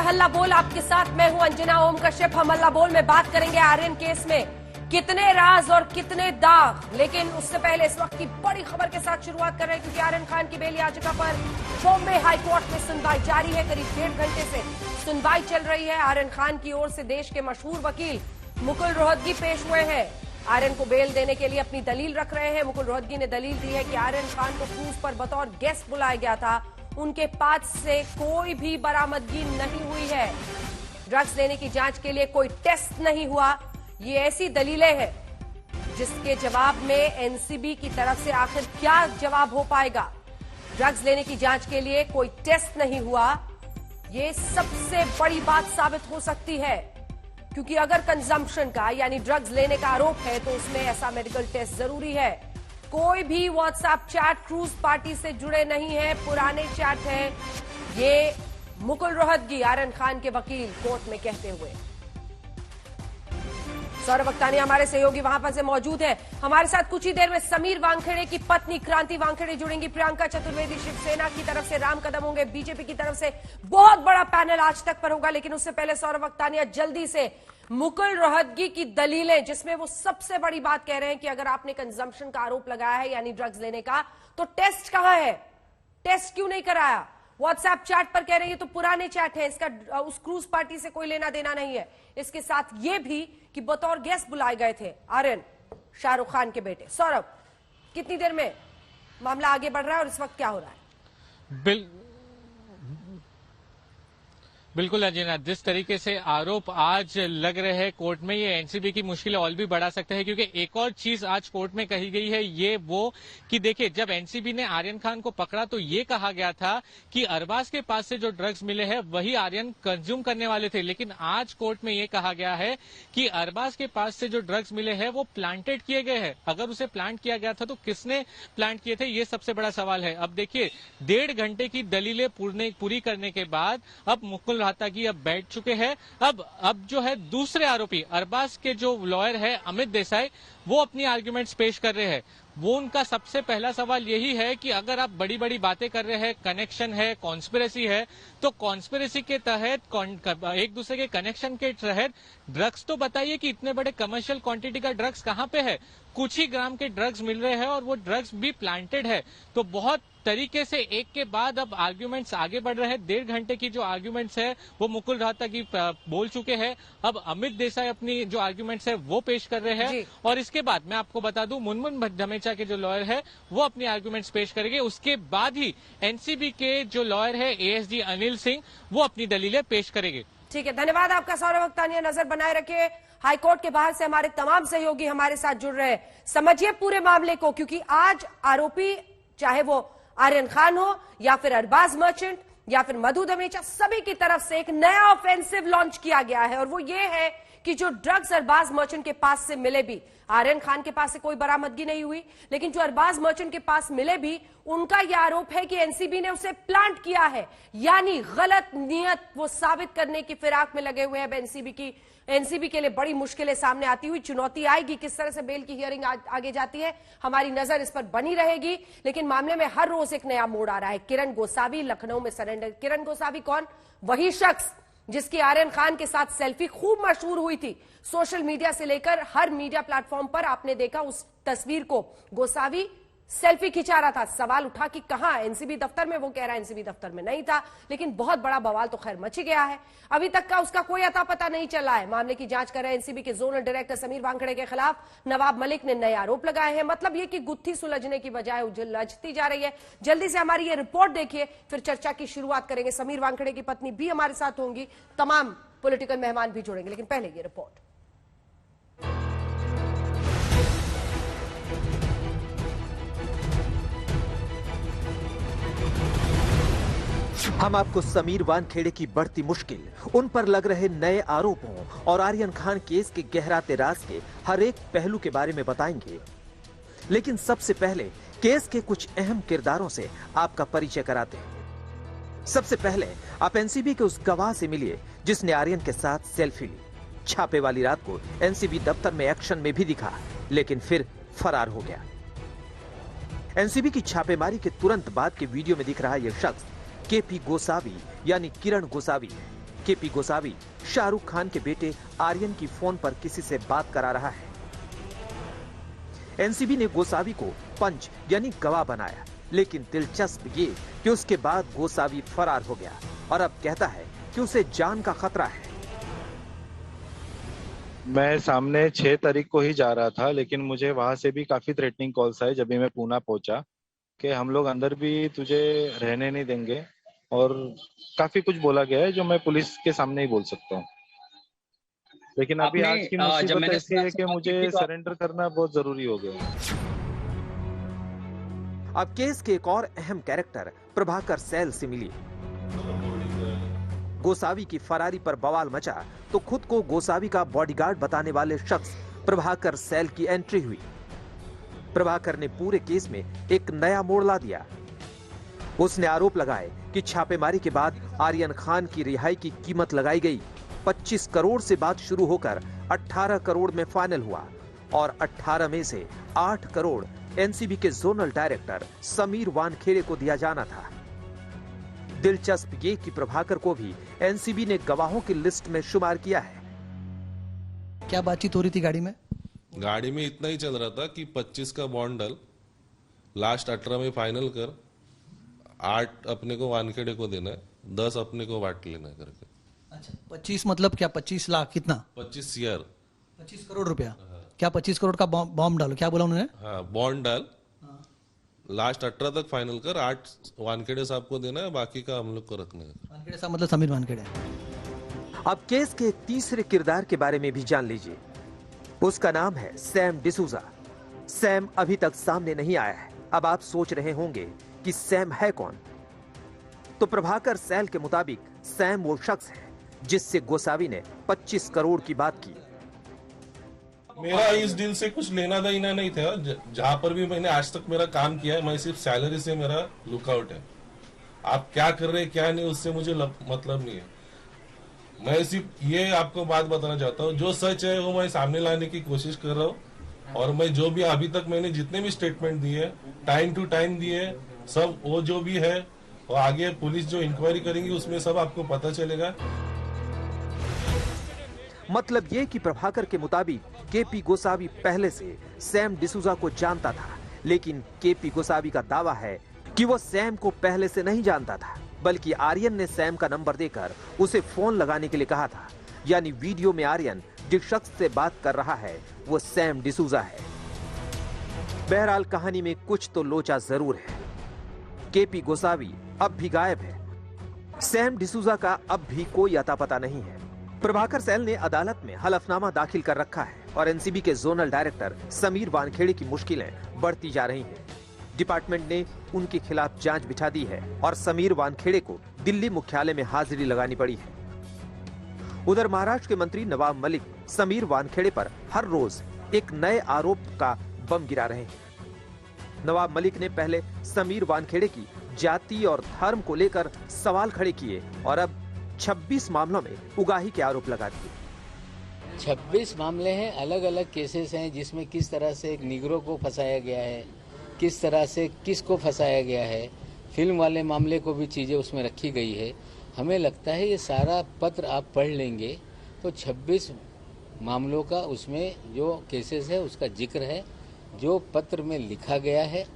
हल्ला बोल, आपके साथ मैं हूं अंजना ओम कश्यप। हम हल्ला बोल में बात करेंगे आर्यन केस में कितने राज और कितने दाग। लेकिन उससे पहले इस वक्त की बड़ी खबर के साथ शुरुआत कर रहे हैं, क्योंकि आर्यन खान की बेल याचिका पर बॉम्बे हाईकोर्ट में सुनवाई जारी है। करीब 1.5 घंटे से सुनवाई चल रही है। आर्यन खान की ओर से देश के मशहूर वकील मुकुल रोहतगी पेश हुए हैं। आर्यन को बेल देने के लिए अपनी दलील रख रहे हैं। मुकुल रोहतगी ने दलील दी है कि आर्यन खान को क्रूज पर बतौर गेस्ट बुलाया गया था, उनके पास से कोई भी बरामदगी नहीं हुई है, ड्रग्स लेने की जांच के लिए कोई टेस्ट नहीं हुआ। ये ऐसी दलीलें हैं जिसके जवाब में एनसीबी की तरफ से आखिर क्या जवाब हो पाएगा। ड्रग्स लेने की जांच के लिए कोई टेस्ट नहीं हुआ, ये सबसे बड़ी बात साबित हो सकती है, क्योंकि अगर कंजम्पशन का यानी ड्रग्स लेने का आरोप है तो उसमें ऐसा मेडिकल टेस्ट जरूरी है। कोई भी व्हाट्सएप चैट क्रूज पार्टी से जुड़े नहीं है, पुराने चैट हैं। ये मुकुल रोहतगी आर्यन खान के वकील कोर्ट में कहते हुए। सौरभ वक्तानी हमारे सहयोगी वहां पर से मौजूद है। हमारे साथ कुछ ही देर में समीर वानखेड़े की पत्नी क्रांति वानखेड़े जुड़ेंगी। प्रियंका चतुर्वेदी शिवसेना की तरफ से, राम कदम होंगे बीजेपी की तरफ से। बहुत बड़ा पैनल आज तक पर होगा, लेकिन उससे पहले सौरभ वक्तानी जल्दी से मुकुल रोहतगी की दलीलें, जिसमें वो सबसे बड़ी बात कह रहे हैं कि अगर आपने कंजम्पशन का आरोप लगाया है यानी ड्रग्स लेने का, तो टेस्ट कहां है, टेस्ट क्यों नहीं कराया। व्हाट्सएप चैट पर कह रहे हैं ये तो पुराने चैट है, इसका उस क्रूज पार्टी से कोई लेना देना नहीं है। इसके साथ ये भी कि बतौर गेस्ट बुलाए गए थे आर्यन, शाहरुख खान के बेटे। सौरभ, कितनी देर में मामला आगे बढ़ रहा है और इस वक्त क्या हो रहा है? बिल्कुल अंजना, जिस तरीके से आरोप आज लग रहे हैं कोर्ट में, ये एनसीबी की मुश्किलें और भी बढ़ा सकते हैं। क्योंकि एक और चीज आज कोर्ट में कही गई है, ये वो कि देखिए, जब एनसीबी ने आर्यन खान को पकड़ा तो ये कहा गया था कि अरबाज के पास से जो ड्रग्स मिले हैं वही आर्यन कंज्यूम करने वाले थे। लेकिन आज कोर्ट में ये कहा गया है कि अरबाज के पास से जो ड्रग्स मिले हैं वो प्लांटेड किए गए हैं। अगर उसे प्लांट किया गया था तो किसने प्लांट किए थे, ये सबसे बड़ा सवाल है। अब देखिए, 1.5 घंटे की दलीलें पूरी करने के बाद अब मुकुल रोहतगी अब बैठ चुके हैं। अब जो है दूसरे आरोपी अरबाज के जो लॉयर है अमित देसाई, वो अपनी आर्ग्यूमेंट्स पेश कर रहे हैं। वो उनका सबसे पहला सवाल यही है कि अगर आप बड़ी बड़ी बातें कर रहे हैं, कनेक्शन है, कॉन्स्पिरेसी है, तो कॉन्स्पिरेसी के तहत एक दूसरे के कनेक्शन के तहत ड्रग्स तो बताइए कि इतने बड़े कमर्शियल क्वांटिटी का ड्रग्स कहां पे है। कुछ ही ग्राम के ड्रग्स मिल रहे हैं और वो ड्रग्स भी प्लांटेड है। तो बहुत तरीके से एक के बाद अब आर्ग्यूमेंट्स आगे बढ़ रहे हैं। 1.5 घंटे की जो आर्ग्यूमेंट्स है वो मुकुल रोहतगी बोल चुके हैं। अब अमित देसाई अपनी जो आर्ग्यूमेंट्स है वो पेश कर रहे हैं, और इसके बाद मैं आपको बता दूं, मुनमुन धमेचा के जो लॉयर है वो अपनी आर्ग्यूमेंट्स पेश करेंगे। उसके बाद ही एनसीबी के जो लॉयर है एएसडी अनिल सिंह, वो अपनी दलीलें पेश करेंगे। ठीक है, धन्यवाद आपका सौरभ वक्तानी। नजर बनाए रखिए, हाईकोर्ट के बाहर से हमारे तमाम सहयोगी हमारे साथ जुड़ रहे हैं। समझिए पूरे मामले को, क्योंकि आज आरोपी चाहे वो आर्यन खान हो या फिर अरबाज मर्चेंट या फिर मधु धमेचा, सभी की तरफ से एक नया ऑफेंसिव लॉन्च किया गया है, और वो ये है कि जो ड्रग्स अरबाज मर्चेंट के पास से मिले भी, आर्यन खान के पास से कोई बरामदगी नहीं हुई, लेकिन जो अरबाज मर्चेंट के पास मिले भी, उनका यह आरोप है कि एनसीबी ने उसे प्लांट किया है, यानी गलत नियत वो साबित करने की फिराक में लगे हुए हैं। एनसीबी के लिए बड़ी मुश्किलें सामने आती हुई, चुनौती आएगी। किस तरह से बेल की हियरिंग आगे जाती है, हमारी नजर इस पर बनी रहेगी। लेकिन मामले में हर रोज एक नया मोड़ आ रहा है। किरण गोसावी लखनऊ में सरेंडर। किरण गोसावी कौन? वही शख्स जिसकी आर्यन खान के साथ सेल्फी खूब मशहूर हुई थी। सोशल मीडिया से लेकर हर मीडिया प्लेटफॉर्म पर आपने देखा उस तस्वीर को। गोसावी सेल्फी खिंचा रहा था, सवाल उठा कि कहां, एनसीबी दफ्तर में। वो कह रहा है एनसीबी दफ्तर में नहीं था, लेकिन बहुत बड़ा बवाल तो खैर मच गया है। अभी तक का उसका कोई अता पता नहीं चला है। मामले की जांच कर रहे एनसीबी के जोनल डायरेक्टर समीर वानखेड़े के खिलाफ नवाब मलिक ने नए आरोप लगाए हैं। मतलब ये कि गुत्थी सुलझने की बजाय उलझती जा रही है। जल्दी से हमारी ये रिपोर्ट देखिए, फिर चर्चा की शुरुआत करेंगे। समीर वानखेड़े की पत्नी भी हमारे साथ होंगी, तमाम पॉलिटिकल मेहमान भी जुड़ेंगे, लेकिन पहले ये रिपोर्ट। हम आपको समीर वानखेड़े की बढ़ती मुश्किल, उन पर लग रहे नए आरोपों और आर्यन खान केस के गहराते राज के हर एक पहलू के बारे में बताएंगे। लेकिन सबसे पहले केस के कुछ अहम किरदारों से आपका परिचय कराते हैं। सबसे पहले आप एनसीबी के उस गवाह से मिलिए जिसने आर्यन के साथ सेल्फी ली। छापे वाली रात को एनसीबी दफ्तर में एक्शन में भी दिखा, लेकिन फिर फरार हो गया। एनसीबी की छापेमारी के तुरंत बाद के वीडियो में दिख रहा यह शख्स केपी गोसावी यानी किरण गोसावी। केपी गोसावी शाहरुख खान के बेटे आर्यन की फोन पर किसी से बात करा रहा है। एनसीबी ने गोसावी को पंच यानी गवाह बनाया, लेकिन दिलचस्प ये कि उसके बाद गोसावी फरार हो गया और अब कहता है कि उसे जान का खतरा है। मैं सामने 6 तारीख को ही जा रहा था, लेकिन मुझे वहां से भी काफी थ्रेटनिंग कॉल्स आए जब भी मैं पूना पहुंचा कि हम लोग अंदर भी तुझे रहने नहीं देंगे, और काफी कुछ बोला गया है जो मैं पुलिस के सामने ही बोल सकता हूँ। लेकिन अभी आज की मुसीबत ऐसी है कि मुझे सरेंडर करना बहुत जरूरी हो गया। अब केस के एक और अहम कैरेक्टर प्रभाकर सैल से मिली। गोसावी की फरारी पर बवाल मचा तो खुद को गोसावी का बॉडीगार्ड बताने वाले शख्स प्रभाकर सैल की एंट्री हुई। प्रभाकर ने पूरे केस में एक नया मोड़ ला दिया। उसने आरोप लगाए कि छापेमारी के बाद आर्यन खान की रिहाई की कीमत लगाई गई 25 करोड़ से बात शुरू होकर 18 करोड़ में फाइनल हुआ और 18 में से 8 करोड़ एनसीबी के जोनल डायरेक्टर समीर वानखेड़े को दिया जाना था। दिलचस्प ये कि प्रभाकर को भी एनसीबी ने गवाहों की लिस्ट में शुमार किया है। क्या बातचीत हो रही थी गाड़ी में? गाड़ी में इतना ही चल रहा था कि 25 का बॉन्ड डल, लास्ट 18 में फाइनल कर, 8 अपने को वानखेड़े को देना है, 10 अपने को बांट लेना है करके। अच्छा, 25 मतलब क्या? 25 लाख? कितना? 25 सीआर, 25 करोड़ रुपया। क्या 25 करोड़ का बॉम्ब डालो? क्या बोला उन्होंने? हाँ, बॉन्ड डाल, लास्ट 18 तक फाइनल कर, 8 वानखेड़े साहब को देना है, बाकी का हम लोग को रखना है। वानखेड़े साहब मतलब समीर वानखेड़े। अब केस के तीसरे किरदार के बारे में भी जान लीजिए। उसका नाम है सैम डिसूजा। सैम अभी तक सामने नहीं आया है। अब आप सोच रहे होंगे कि सैम है कौन? तो प्रभाकर सैल के मुताबिक सैम वो शख्स है जिससे गोसावी ने 25 करोड़ की बात की। मेरा इस डील से कुछ लेना देना नहीं था। जहां पर भी मैंने आज तक मेरा काम किया है, मैं सिर्फ सैलरी से मेरा लुकआउट है। आप क्या कर रहे हैं क्या नहीं, उससे मुझे मतलब नहीं है। मैं सिर्फ ये आपको बात बताना चाहता हूँ, जो सच है वो मैं सामने लाने की कोशिश कर रहा हूँ। और मैं जो भी अभी तक मैंने जितने भी स्टेटमेंट दिए, टाइम टू टाइम दिए, सब वो जो भी है, और आगे पुलिस जो इंक्वायरी करेंगी उसमें सब आपको पता चलेगा। मतलब ये कि प्रभाकर के मुताबिक केपी गोसावी पहले से सैम डिसूजा को जानता था, लेकिन केपी गोसावी का दावा है कि वो सैम को पहले से नहीं जानता था, बल्कि आर्यन ने सैम का नंबर देकर उसे फोन लगाने के लिए कहा था। यानी वीडियो में आर्यन जिस शख्स से बात कर रहा है वो सैम डिसूजा है। बहरहाल कहानी में कुछ तो लोचा जरूर है। केपी गोसावी अब भी गायब है। सैम डिसूजा का अब भी कोई अता पता नहीं है। प्रभाकर सैल ने अदालत में हलफनामा दाखिल कर रखा है और एनसीबी के जोनल डायरेक्टर समीर वानखेड़े की मुश्किलें बढ़ती जा रही हैं। डिपार्टमेंट ने उनके खिलाफ जांच बिठा दी है और समीर वानखेड़े को दिल्ली मुख्यालय में हाजिरी लगानी पड़ी है। उधर महाराष्ट्र के मंत्री नवाब मलिक समीर वानखेड़े पर हर रोज एक नए आरोप का बम गिरा रहे हैं। नवाब मलिक ने पहले समीर वानखेड़े की जाति और धर्म को लेकर सवाल खड़े किए और अब 26 मामलों में उगाही के आरोप लगा दिए। 26 मामले हैं, अलग अलग केसेस हैं, जिसमें किस तरह से एक निगरों को फंसाया गया है, किस तरह से किसको फंसाया गया है, फिल्म वाले मामले को भी चीज़ें उसमें रखी गई है। हमें लगता है ये सारा पत्र आप पढ़ लेंगे तो 26 मामलों का उसमें जो केसेस है उसका जिक्र है, जो पत्र में लिखा गया है।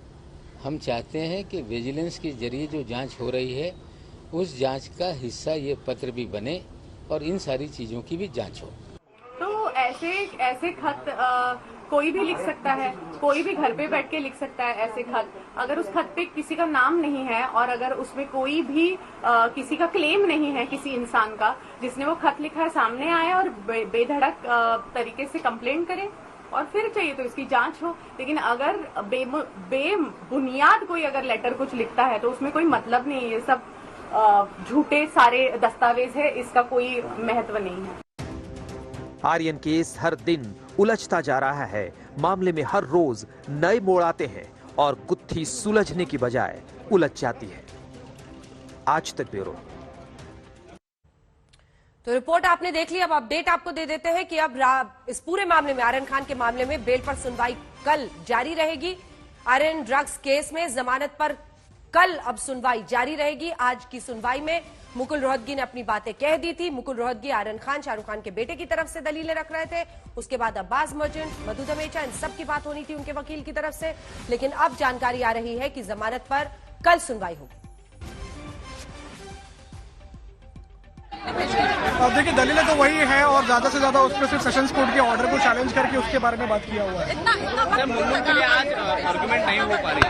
हम चाहते हैं कि विजिलेंस के जरिए जो जांच हो रही है उस जांच का हिस्सा ये पत्र भी बने और इन सारी चीज़ों की भी जांच हो। तो ऐसे खत कोई भी लिख सकता है, कोई भी घर पे बैठ के लिख सकता है ऐसे खत। अगर उस खत पे किसी का नाम नहीं है और अगर उसमें कोई भी किसी का क्लेम नहीं है, किसी इंसान का जिसने वो खत लिखा है, सामने आए और बेधड़क तरीके से कंप्लेंट करे और फिर चाहिए तो इसकी जांच हो। लेकिन अगर बेबुनियाद कोई अगर लेटर कुछ लिखता है तो उसमें कोई मतलब नहीं है। ये सब झूठे सारे दस्तावेज है, इसका कोई महत्व नहीं है। आर्यन केस हर दिन उलझता जा रहा है। मामले में हर रोज नए मोड़ आते हैं और गुत्थी सुलझने की बजाय उलझ जाती है। आज तक ब्यूरो। तो रिपोर्ट आपने देख ली। अब अपडेट आपको दे देते हैं कि अब इस पूरे मामले में, आर्यन खान के मामले में बेल पर सुनवाई कल जारी रहेगी। आर्यन ड्रग्स केस में जमानत पर कल अब सुनवाई जारी रहेगी। आज की सुनवाई में मुकुल रोहतगी ने अपनी बातें कह दी थी। मुकुल रोहतगी आर्यन खान, शाहरुख खान के बेटे की तरफ से दलीलें रख रहे थे। उसके बाद अब्बास मर्चेंट, मधु धमेचा, इन सब की बात होनी थी उनके वकील की तरफ से। लेकिन अब जानकारी आ रही है कि जमानत पर कल सुनवाई होगी। अब देखिए, दलीलें तो वही है और ज्यादा से ज्यादा उसमें सिर्फ सेशंस कोर्ट के ऑर्डर को चैलेंज करके उसके बारे में बात किया हुआ है। आर्गुमेंट नहीं हो पा रही।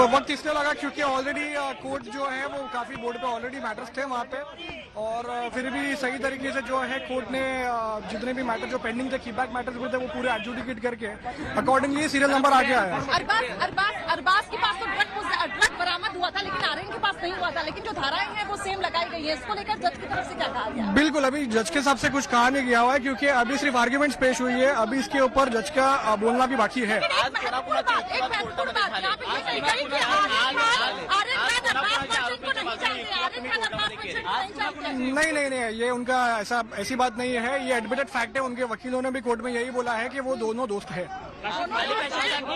वक्त इसलिए लगा क्योंकि ऑलरेडी कोर्ट जो है वो काफी बोर्ड पे ऑलरेडी मैटर्स थे वहाँ पे, और फिर भी सही तरीके से जो है कोर्ट ने जितने भी मैटर जो पेंडिंग थे, कीबैक मैटर्स थे, वो पूरे एडजुडिकेट करके अकॉर्डिंगली सीरियल नंबर आ गया है। अरबाज के पास तो ड्रग बरामद हुआ था, लेकिन आर्यन के पास नहीं हुआ था। लेकिन जो धाराएं हैं वो सेम लगाई गई है। इसको लेकर जज की तरफ से क्या कहा गया? बिल्कुल, अभी जज के हिसाब से कुछ कहा नहीं गया हुआ है क्योंकि अभी सिर्फ आर्ग्यूमेंट्स पेश हुई है। अभी इसके ऊपर जज का बोलना भी बाकी है। नहीं, ये उनका ऐसी बात नहीं है। ये एडमिटेड फैक्ट है। उनके वकीलों ने भी कोर्ट में यही बोला है कि वो दोनों दोस्त है।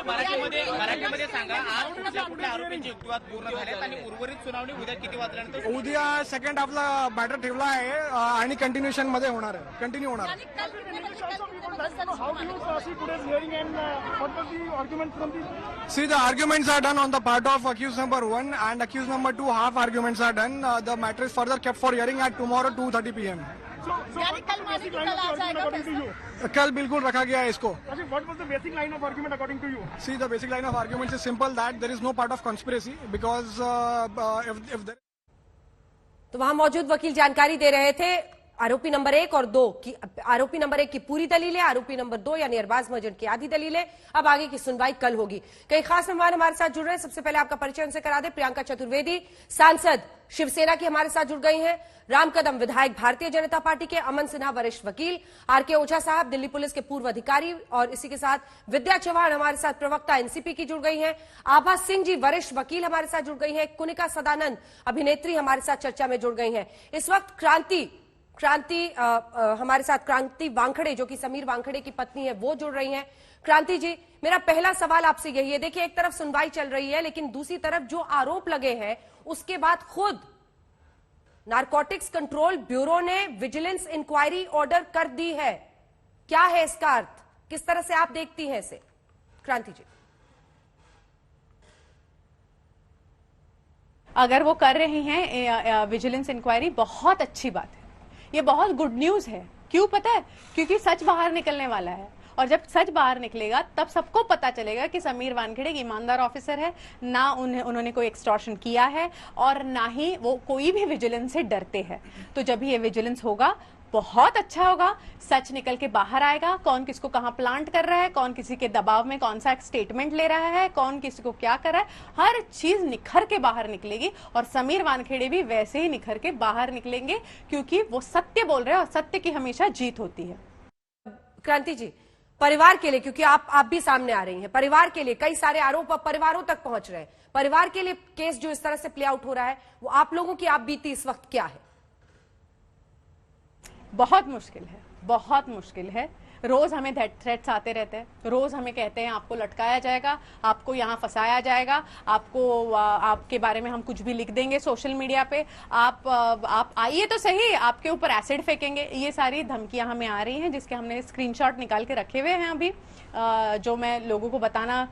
मराठीमध्ये सांगा, आज कुठल्या आरोपींचे युक्तिवाद पूर्ण झालेत आणि उर्वरित सुनावणी उद्या किती वाजल्यानंतर? उद्या सेकंड हाफला मॅटर ठेवला आहे आणि कंटिन्युएशन मध्ये होणार आहे, कंटिन्यू होणार आहे। See, the arguments are done on the part of accused number 1 and accused number 2. Half arguments are done. The matter is further kept for hearing at tomorrow 2:30 p.m. कल बिल्कुल रखा गया है इसको। What was the basic line of argument according to you? See, the basic line of argument is simple that there is no part of conspiracy because if there... तो वहां मौजूद वकील जानकारी दे रहे थे आरोपी नंबर 1 और 2 की। आरोपी नंबर 1 की पूरी दलीलें, आरोपी नंबर 2 यानी अरबाज मर्चेंट की आधी दलीलें। अब आगे की सुनवाई कल होगी। कई खास मेहमान हमारे साथ जुड़ रहे हैं। सबसे पहले आपका परिचय उनसे करा दे। प्रियंका चतुर्वेदी, सांसद शिवसेना की, हमारे साथ जुड़ गई हैं। राम कदम, विधायक भारतीय जनता पार्टी के। अमन सिन्हा, वरिष्ठ वकील। आरके ओझा साहब, दिल्ली पुलिस के पूर्व अधिकारी। और इसी के साथ विद्या चौहान, हमारे साथ प्रवक्ता एनसीपी की, जुड़ गई हैं। आभा सिंह जी, वरिष्ठ वकील, हमारे साथ जुड़ गई हैं। कुनिका सदानंद, अभिनेत्री, हमारे साथ चर्चा में जुड़ गई हैं। इस वक्त क्रांति हमारे साथ क्रांति वानखेड़े, जो कि समीर वानखेड़े की पत्नी है, वो जुड़ रही हैं। क्रांति जी, मेरा पहला सवाल आपसे यही है। देखिए, एक तरफ सुनवाई चल रही है, लेकिन दूसरी तरफ जो आरोप लगे हैं उसके बाद खुद नारकोटिक्स कंट्रोल ब्यूरो ने विजिलेंस इंक्वायरी ऑर्डर कर दी है। क्या है इसका अर्थ? किस तरह से आप देखती हैं इसे, क्रांति जी? अगर वो कर रहे हैं विजिलेंस इंक्वायरी, बहुत अच्छी बात है। ये बहुत गुड न्यूज है। क्यों पता है? क्योंकि सच बाहर निकलने वाला है, और जब सच बाहर निकलेगा तब सबको पता चलेगा कि समीर वानखेड़े ईमानदार ऑफिसर है, ना उन्होंने कोई एक्सटॉर्शन किया है और ना ही वो कोई भी विजिलेंस से डरते हैं। तो जब ये विजिलेंस होगा बहुत अच्छा होगा, सच निकल के बाहर आएगा। कौन किसको कहां प्लांट कर रहा है, कौन किसी के दबाव में कौन सा स्टेटमेंट ले रहा है, कौन किसी को क्या कर रहा है, हर चीज निखर के बाहर निकलेगी। और समीर वानखेड़े भी वैसे ही निखर के बाहर निकलेंगे, क्योंकि वो सत्य बोल रहे हैं और सत्य की हमेशा जीत होती है। क्रांति जी, परिवार के लिए, क्योंकि आप भी सामने आ रही हैं, परिवार के लिए कई सारे आरोप अब परिवारों तक पहुंच रहे हैं। परिवार के लिए केस जो इस तरह से प्ले आउट हो रहा है, वो आप लोगों की आप बीती इस वक्त क्या है? बहुत मुश्किल है, बहुत मुश्किल है। रोज हमें थ्रेट्स आते रहते हैं, रोज हमें कहते हैं आपको लटकाया जाएगा, आपको यहाँ फंसाया जाएगा, आपके बारे में हम कुछ भी लिख देंगे सोशल मीडिया पे, आप आइए तो सही, आपके ऊपर एसिड फेंकेंगे। ये सारी धमकियां हमें आ रही हैं, जिसके हमने स्क्रीनशॉट निकाल के रखे हुए हैं अभी, जो मैं लोगों को बताना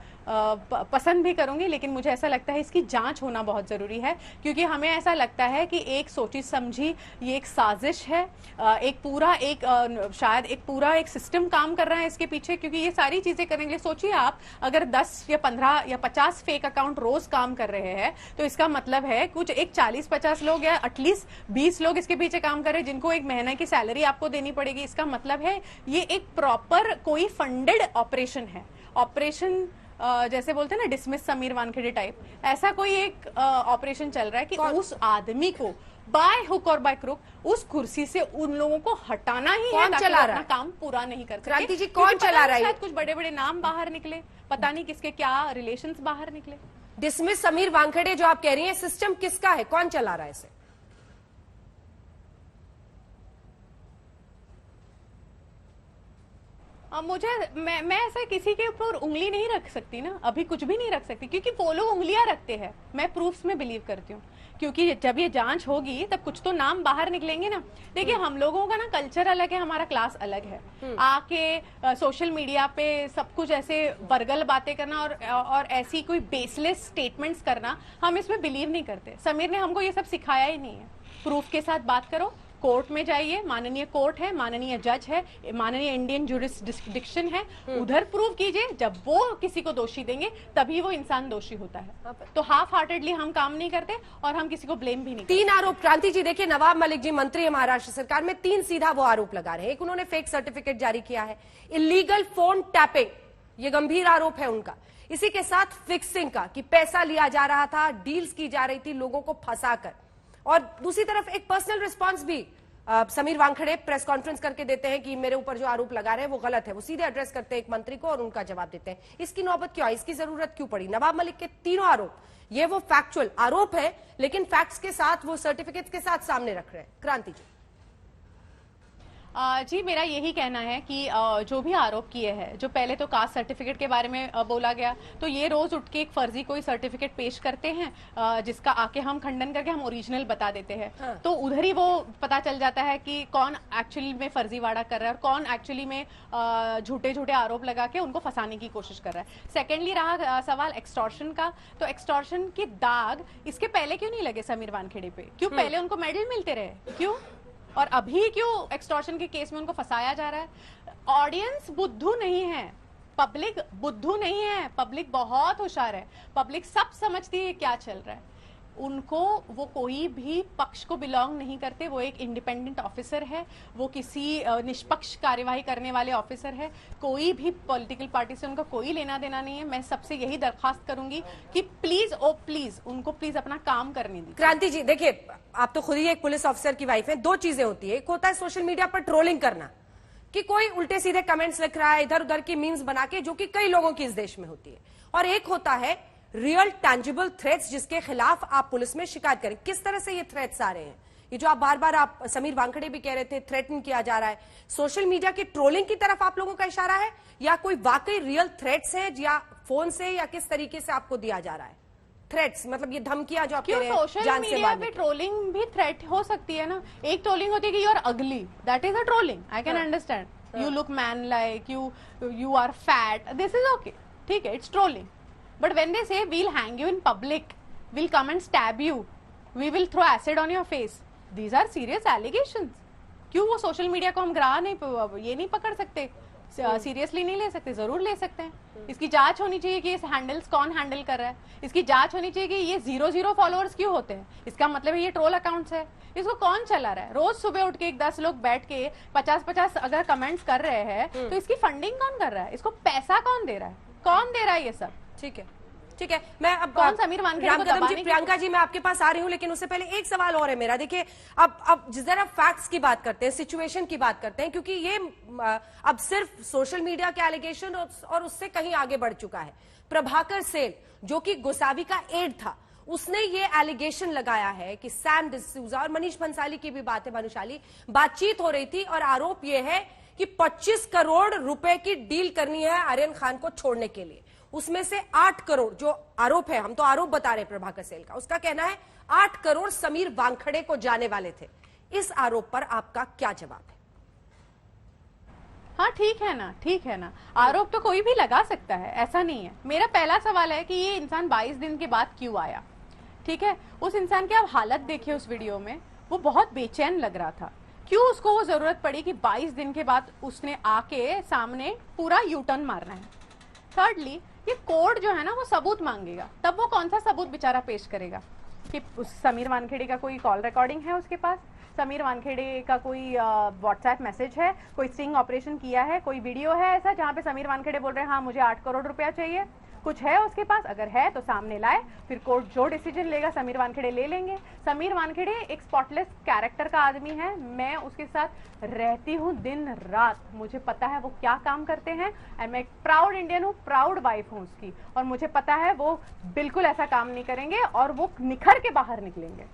पसंद भी करूंगी। लेकिन मुझे ऐसा लगता है इसकी जांच होना बहुत जरूरी है, क्योंकि हमें ऐसा लगता है कि एक सोची समझी ये एक साजिश है, शायद एक पूरा एक सिस्टम काम कर रहा है इसके पीछे। क्योंकि ये सारी चीजें करने के लिए सोचिए आप, अगर 10 या 15 या 50 फेक अकाउंट रोज काम कर रहे हैं, तो इसका मतलब है कुछ एक 40-50 लोग या एटलीस्ट 20 लोग इसके पीछे काम कर रहे हैं, जिनको एक महीने की सैलरी आपको देनी पड़ेगी। इसका मतलब है ये एक प्रॉपर कोई फंडेड ऑपरेशन है। ऑपरेशन जैसे बोलते हैं ना, डिसमिस समीर वानखेड़े टाइप, ऐसा कोई एक ऑपरेशन चल रहा है कि उस आदमी को बाय हुक और बाय क्रुक उस कुर्सी से उन लोगों को हटाना ही है, ताकि वो अपना काम पूरा नहीं कर सके। क्रांति जी, कौन चला रहा है? कुछ बड़े बड़े नाम बाहर निकले, पता नहीं किसके क्या रिलेशंस बाहर निकले। डिसमिस समीर वानखेड़े जो आप कह रही हैं, सिस्टम किसका है, कौन चला रहा है इसे? मैं ऐसा किसी के ऊपर उंगली नहीं रख सकती ना, अभी कुछ भी नहीं रख सकती, क्योंकि वो लोग उंगलियां रखते हैं। मैं प्रूफ्स में बिलीव करती हूँ क्योंकि जब ये जांच होगी तब कुछ तो नाम बाहर निकलेंगे ना। देखिए हम लोगों का ना कल्चर अलग है, हमारा क्लास अलग है। आके सोशल मीडिया पे सब कुछ ऐसे वर्गल बातें करना और ऐसी कोई बेसलेस स्टेटमेंट्स करना, हम इसमें बिलीव नहीं करते। समीर ने हमको ये सब सिखाया ही नहीं है। प्रूफ के साथ बात करो, कोर्ट में जाइए, माननीय कोर्ट है, माननीय जज है, माननीय इंडियन जुरिस्डिक्शन है, उधर प्रूव कीजिए। जब वो किसी को दोषी देंगे तभी वो इंसान दोषी होता है। तो हाफ हार्टेडली हम काम नहीं करते और हम किसी को ब्लेम भी नहीं करते। 3 आरोप क्रांति जी, देखिए नवाब मलिक जी मंत्री है महाराष्ट्र सरकार में, 3 सीधा वो आरोप लगा रहे हैं। एक, उन्होंने फेक सर्टिफिकेट जारी किया है, इलीगल फोन टैपिंग, ये गंभीर आरोप है उनका। इसी के साथ फिक्सिंग का, कि पैसा लिया जा रहा था, डील्स की जा रही थी लोगों को फंसाकर। और दूसरी तरफ एक पर्सनल रिस्पांस भी समीर वानखेड़े प्रेस कॉन्फ्रेंस करके देते हैं कि मेरे ऊपर जो आरोप लगा रहे हैं वो गलत है। वो सीधे एड्रेस करते हैं एक मंत्री को और उनका जवाब देते हैं। इसकी नौबत क्यों आई, इसकी जरूरत क्यों पड़ी? नवाब मलिक के तीनों आरोप, ये वो फैक्चुअल आरोप है, लेकिन फैक्ट्स के साथ, वो सर्टिफिकेट्स के साथ सामने रख रहे हैं। क्रांति जी। जी मेरा यही कहना है कि जो भी आरोप किए हैं, जो पहले तो कास्ट सर्टिफिकेट के बारे में बोला गया, तो ये रोज उठ के एक फर्जी कोई सर्टिफिकेट पेश करते हैं जिसका आके हम खंडन करके हम ओरिजिनल बता देते हैं। तो उधर ही वो पता चल जाता है कि कौन एक्चुअली में फर्जीवाड़ा कर रहा है और कौन एक्चुअली में झूठे झूठे आरोप लगा के उनको फंसाने की कोशिश कर रहा है। सेकेंडली रहा सवाल एक्सटॉर्शन का, तो एक्सटॉर्शन के दाग इसके पहले क्यों नहीं लगे समीर वानखेड़े पे? क्यों पहले उनको मेडल मिलते रहे, क्यों? और अभी क्यों एक्सटॉर्शन के केस में उनको फंसाया जा रहा है? ऑडियंस बुद्धू नहीं है, पब्लिक बुद्धू नहीं है, पब्लिक बहुत होशियार है, पब्लिक सब समझती है क्या चल रहा है। उनको, वो कोई भी पक्ष को बिलोंग नहीं करते, वो एक इंडिपेंडेंट ऑफिसर है, वो किसी निष्पक्ष कार्यवाही करने वाले ऑफिसर है, कोई भी पॉलिटिकल पार्टी से उनका कोई लेना देना नहीं है। मैं सबसे यही दरखास्त करूंगी कि प्लीज ओ प्लीज उनको प्लीज अपना काम करने दीजिए। क्रांति जी, देखिए आप तो खुद ही एक पुलिस ऑफिसर की वाइफ हैं। 2 चीजें होती है, एक होता है सोशल मीडिया पर ट्रोलिंग करना, कि कोई उल्टे सीधे कमेंट्स लिख रहा है इधर उधर की मीम्स बना के, जो कि कई लोगों की इस देश में होती है, और एक होता है रियल टैंजिबल थ्रेट्स जिसके खिलाफ आप पुलिस में शिकायत करें। किस तरह से ये थ्रेट्स आ रहे हैं? ये जो आप बार बार, आप समीर वानखेड़े भी कह रहे थे, थ्रेटन किया जा रहा है, सोशल मीडिया की ट्रोलिंग की तरफ आप लोगों का इशारा है, या कोई वाकई रियल थ्रेट्स है, या फोन से, या किस तरीके से आपको दिया जा रहा है थ्रेट्स? मतलब ये धमकियां जो आप कह रहे हैं, सोशल मीडिया पे ट्रोलिंग भी थ्रेट हो सकती है ना। एक ट्रोलिंग होती है कि you are ugly, that is a trolling, I can understand. You look man like, you are fat, this is okay, ठीक है, it's trolling. But when they say we'll hang you in public, we'll come and stab you, we will throw acid on your face, these are serious allegations. क्यों वो social media को हम ग्राह नहीं, ये नहीं पकड़ सकते, सीरियसली नहीं ले सकते? जरूर ले सकते हैं। इसकी जांच होनी चाहिए कि इस हैंडल्स कौन हैंडल कर रहा है, इसकी जांच होनी चाहिए कि ये 0 फॉलोअर्स क्यों होते हैं, इसका मतलब है ये ट्रोल अकाउंट्स है, इसको कौन चला रहा है? रोज सुबह उठ के 10 लोग बैठ के 50-50 अगर कमेंट्स कर रहे हैं तो इसकी फंडिंग कौन कर रहा है, इसको पैसा कौन दे रहा है, कौन दे रहा है ये सब? ठीक है, ठीक है। मैं अब कौन समीर वानखेड़े को दबाने की? प्रियंका जी, मैं आपके पास आ रही हूं, लेकिन उससे पहले एक सवाल और है मेरा। देखिए अब जिस तरह फैक्ट्स की बात करते हैं, सिचुएशन की बात करते हैं, क्योंकि ये अब सिर्फ सोशल मीडिया के एलिगेशन और उससे कहीं आगे बढ़ चुका है। प्रभाकर सेन, जो कि गोसावी का एड था, उसने ये एलिगेशन लगाया है कि सैम डिसूजा, और मनीष भंसाली की भी बात है, भानुशाली, बातचीत हो रही थी और आरोप ये है कि 25 करोड़ रुपए की डील करनी है आर्यन खान को छोड़ने के लिए। उसमें से 8 करोड़, जो आरोप है, हम तो आरोप बता रहे हैं प्रभाकर सेन का, उसका कहना है 8 करोड़ समीर वानखेड़े को जाने वाले थे। इस आरोप पर आपका क्या जवाब है? हाँ ठीक है ना, ठीक है ना, आरोप तो कोई भी लगा सकता है, ऐसा नहीं है। मेरा पहला सवाल है कि ये इंसान 22 दिन के बाद क्यों आया? ठीक है, उस इंसान की आप हालत देखिए उस वीडियो में, वो बहुत बेचैन लग रहा था। क्यों उसको वो जरूरत पड़ी कि 22 दिन के बाद उसने आके सामने पूरा यू टर्न मारना है? थर्डली, ये कोर्ट जो है ना वो सबूत मांगेगा, तब वो कौन सा सबूत बेचारा पेश करेगा? कि उस समीर वानखेड़े का कोई कॉल रिकॉर्डिंग है उसके पास, समीर वानखेड़े का कोई व्हाट्सएप मैसेज है, कोई स्टिंग ऑपरेशन किया है, कोई वीडियो है ऐसा जहां पे समीर वानखेड़े बोल रहे हैं हाँ मुझे 8 करोड़ रुपया चाहिए, कुछ है उसके पास? अगर है तो सामने लाए, फिर कोर्ट जो डिसीजन लेगा समीर वानखेड़े ले लेंगे। समीर वानखेड़े एक स्पॉटलेस कैरेक्टर का आदमी है, मैं उसके साथ रहती हूँ दिन रात, मुझे पता है वो क्या काम करते हैं, एंड मैं एक प्राउड इंडियन हूँ, प्राउड वाइफ हूँ उसकी, और मुझे पता है वो बिल्कुल ऐसा काम नहीं करेंगे और वो निखर के बाहर निकलेंगे।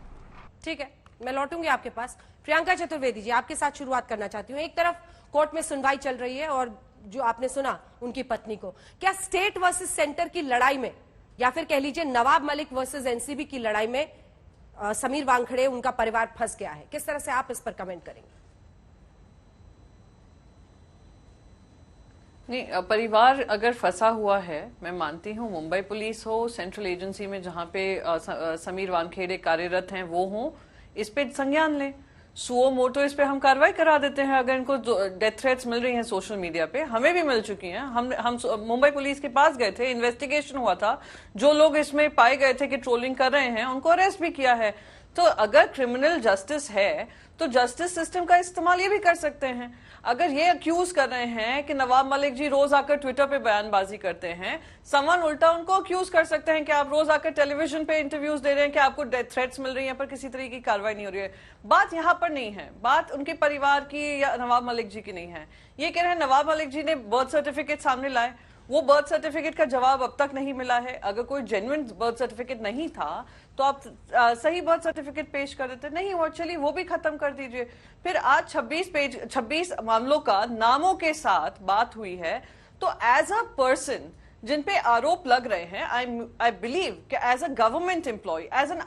ठीक है, मैं लौटूंगी आपके पास। प्रियंका चतुर्वेदी जी, आपके साथ शुरुआत करना चाहती हूँ। एक तरफ कोर्ट में सुनवाई चल रही है और जो आपने सुना उनकी पत्नी को, क्या स्टेट वर्सेस सेंटर की लड़ाई में, या फिर कह लीजिए नवाब मलिक वर्सेस एनसीबी की लड़ाई में, समीर वानखेड़े, उनका परिवार फंस गया है। किस तरह से आप इस पर कमेंट करेंगे? नहीं, परिवार अगर फंसा हुआ है, मैं मानती हूँ मुंबई पुलिस हो, सेंट्रल एजेंसी में जहां पे समीर वानखेड़े कार्यरत हैं वो हो, इस पे संज्ञान लें। सुओ मोटो इस पे हम कार्रवाई करा देते हैं। अगर इनको डेथ थ्रेट्स मिल रही हैं सोशल मीडिया पे, हमें भी मिल चुकी हैं। हम मुंबई पुलिस के पास गए थे, इन्वेस्टिगेशन हुआ था, जो लोग इसमें पाए गए थे कि ट्रोलिंग कर रहे हैं उनको अरेस्ट भी किया है। तो अगर क्रिमिनल जस्टिस है तो जस्टिस सिस्टम का इस्तेमाल ये भी कर सकते हैं। अगर ये अक्यूज कर रहे हैं कि नवाब मलिक जी रोज आकर ट्विटर पे बयानबाजी करते हैं, समवन उल्टा उनको अक्यूज कर सकते हैं कि आप रोज आकर टेलीविजन पे इंटरव्यूज दे रहे हैं कि आपको डेथ थ्रेट्स मिल रही हैं पर किसी तरीके की कार्रवाई नहीं हो रही है। बात यहाँ पर नहीं है, बात उनके परिवार की या नवाब मलिक जी की नहीं है। ये कह रहे हैं नवाब मलिक जी ने बर्थ सर्टिफिकेट सामने लाए, वो बर्थ सर्टिफिकेट का जवाब अब तक नहीं मिला है। अगर कोई जेन्युइन बर्थ सर्टिफिकेट नहीं था तो आप सही बर्थ सर्टिफिकेट पेश कर देते, नहीं हुआ, चलिए वो भी खत्म कर दीजिए। फिर आज 26 मामलों का नामों के साथ बात हुई है। तो एज अ पर्सन जिन पे आरोप लग रहे हैं, आई बिलीव कि as a government employ, as an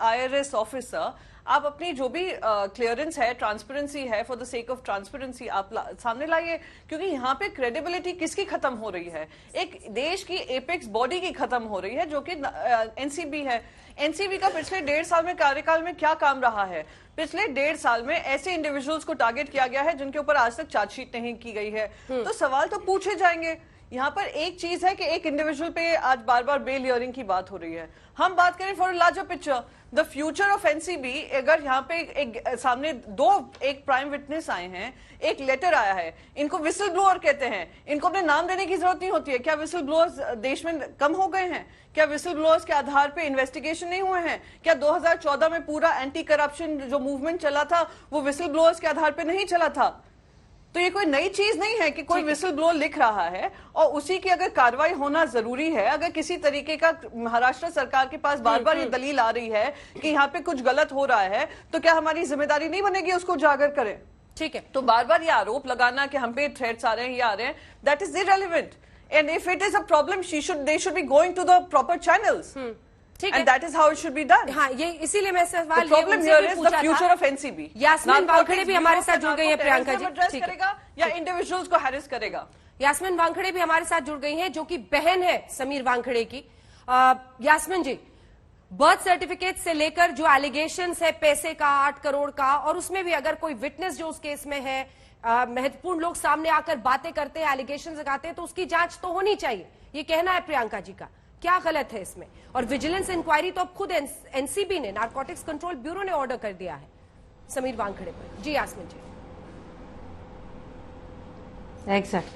IRS officer, आप अपनी जो भी क्लियरेंस है, ट्रांसपेरेंसी है, for the sake of transparency आप सामने लाइए। क्योंकि यहाँ पे क्रेडिबिलिटी किसकी खत्म हो रही है? एक देश की एपेक्स बॉडी की खत्म हो रही है जो कि एनसीबी है। एनसीबी का पिछले 1.5 साल में कार्यकाल में क्या काम रहा है? पिछले 1.5 साल में ऐसे इंडिविजुअल्स को टारगेट किया गया है जिनके ऊपर आज तक चार्जशीट नहीं की गई है। तो सवाल तो पूछे जाएंगे। यहाँ पर एक चीज है कि एक इंडिविजुअल पे आज बार बार बेल हियरिंग की बात हो रही है। हम बात करें for larger picture, the future of NCB. अगर यहाँ पे एक सामने एक प्राइम विटनेस आए हैं, एक लेटर आया है, इनको विसल ब्लोअर कहते हैं, इनको अपने नाम देने की जरूरत नहीं होती है। क्या विसल ब्लोअर्स देश में कम हो गए हैं? क्या विसल ब्लोअर्स के आधार पे इन्वेस्टिगेशन नहीं हुए हैं? क्या 2014 में पूरा एंटी करप्शन जो मूवमेंट चला था वो विसल ब्लोअर्स के आधार पे नहीं चला था? तो ये कोई नई चीज नहीं है कि कोई विसल ब्लोअर लिख रहा है और उसी की अगर कार्रवाई होना जरूरी है। अगर किसी तरीके का महाराष्ट्र सरकार के पास बार बार ये दलील आ रही है कि यहाँ पे कुछ गलत हो रहा है, तो क्या हमारी जिम्मेदारी नहीं बनेगी उसको उजागर करें? ठीक है, तो बार बार ये आरोप लगाना कि हम पे थ्रेट्स आ रहे हैं, ये आ रहे हैं, that is irrelevant. And if it is a problem, they should be going to the proper channels. ठीक है, that is how it should be done. हाँ, ये इसीलिए मैं सवाल future of NCB. Yasmeen Wankhede भी हमारे साथ जुड़ गई है, प्रियंका जी, ठीक करेगा या इंडिविजुअल्स को हैरेस करेगा? यास्मीन वानखेड़े भी हमारे साथ जुड़ गई हैं, जो कि बहन है समीर वानखेड़े की। यास्मीन जी, बर्थ सर्टिफिकेट से लेकर जो एलिगेशंस है पैसे का 8 करोड़ का, और उसमें भी अगर कोई विटनेस जो उस केस में है, महत्वपूर्ण लोग सामने आकर बातें करते हैं, एलिगेशन लगाते हैं, तो उसकी जांच तो होनी चाहिए, ये कहना है प्रियंका जी का। क्या गलत है इसमें? और विजिलेंस इंक्वायरी तो अब खुद एनसीबी ने, नारकोटिक्स कंट्रोल ब्यूरो ने ऑर्डर कर दिया है समीर वानखेड़े पर। जी यास्मीन जी। एग्जैक्ट,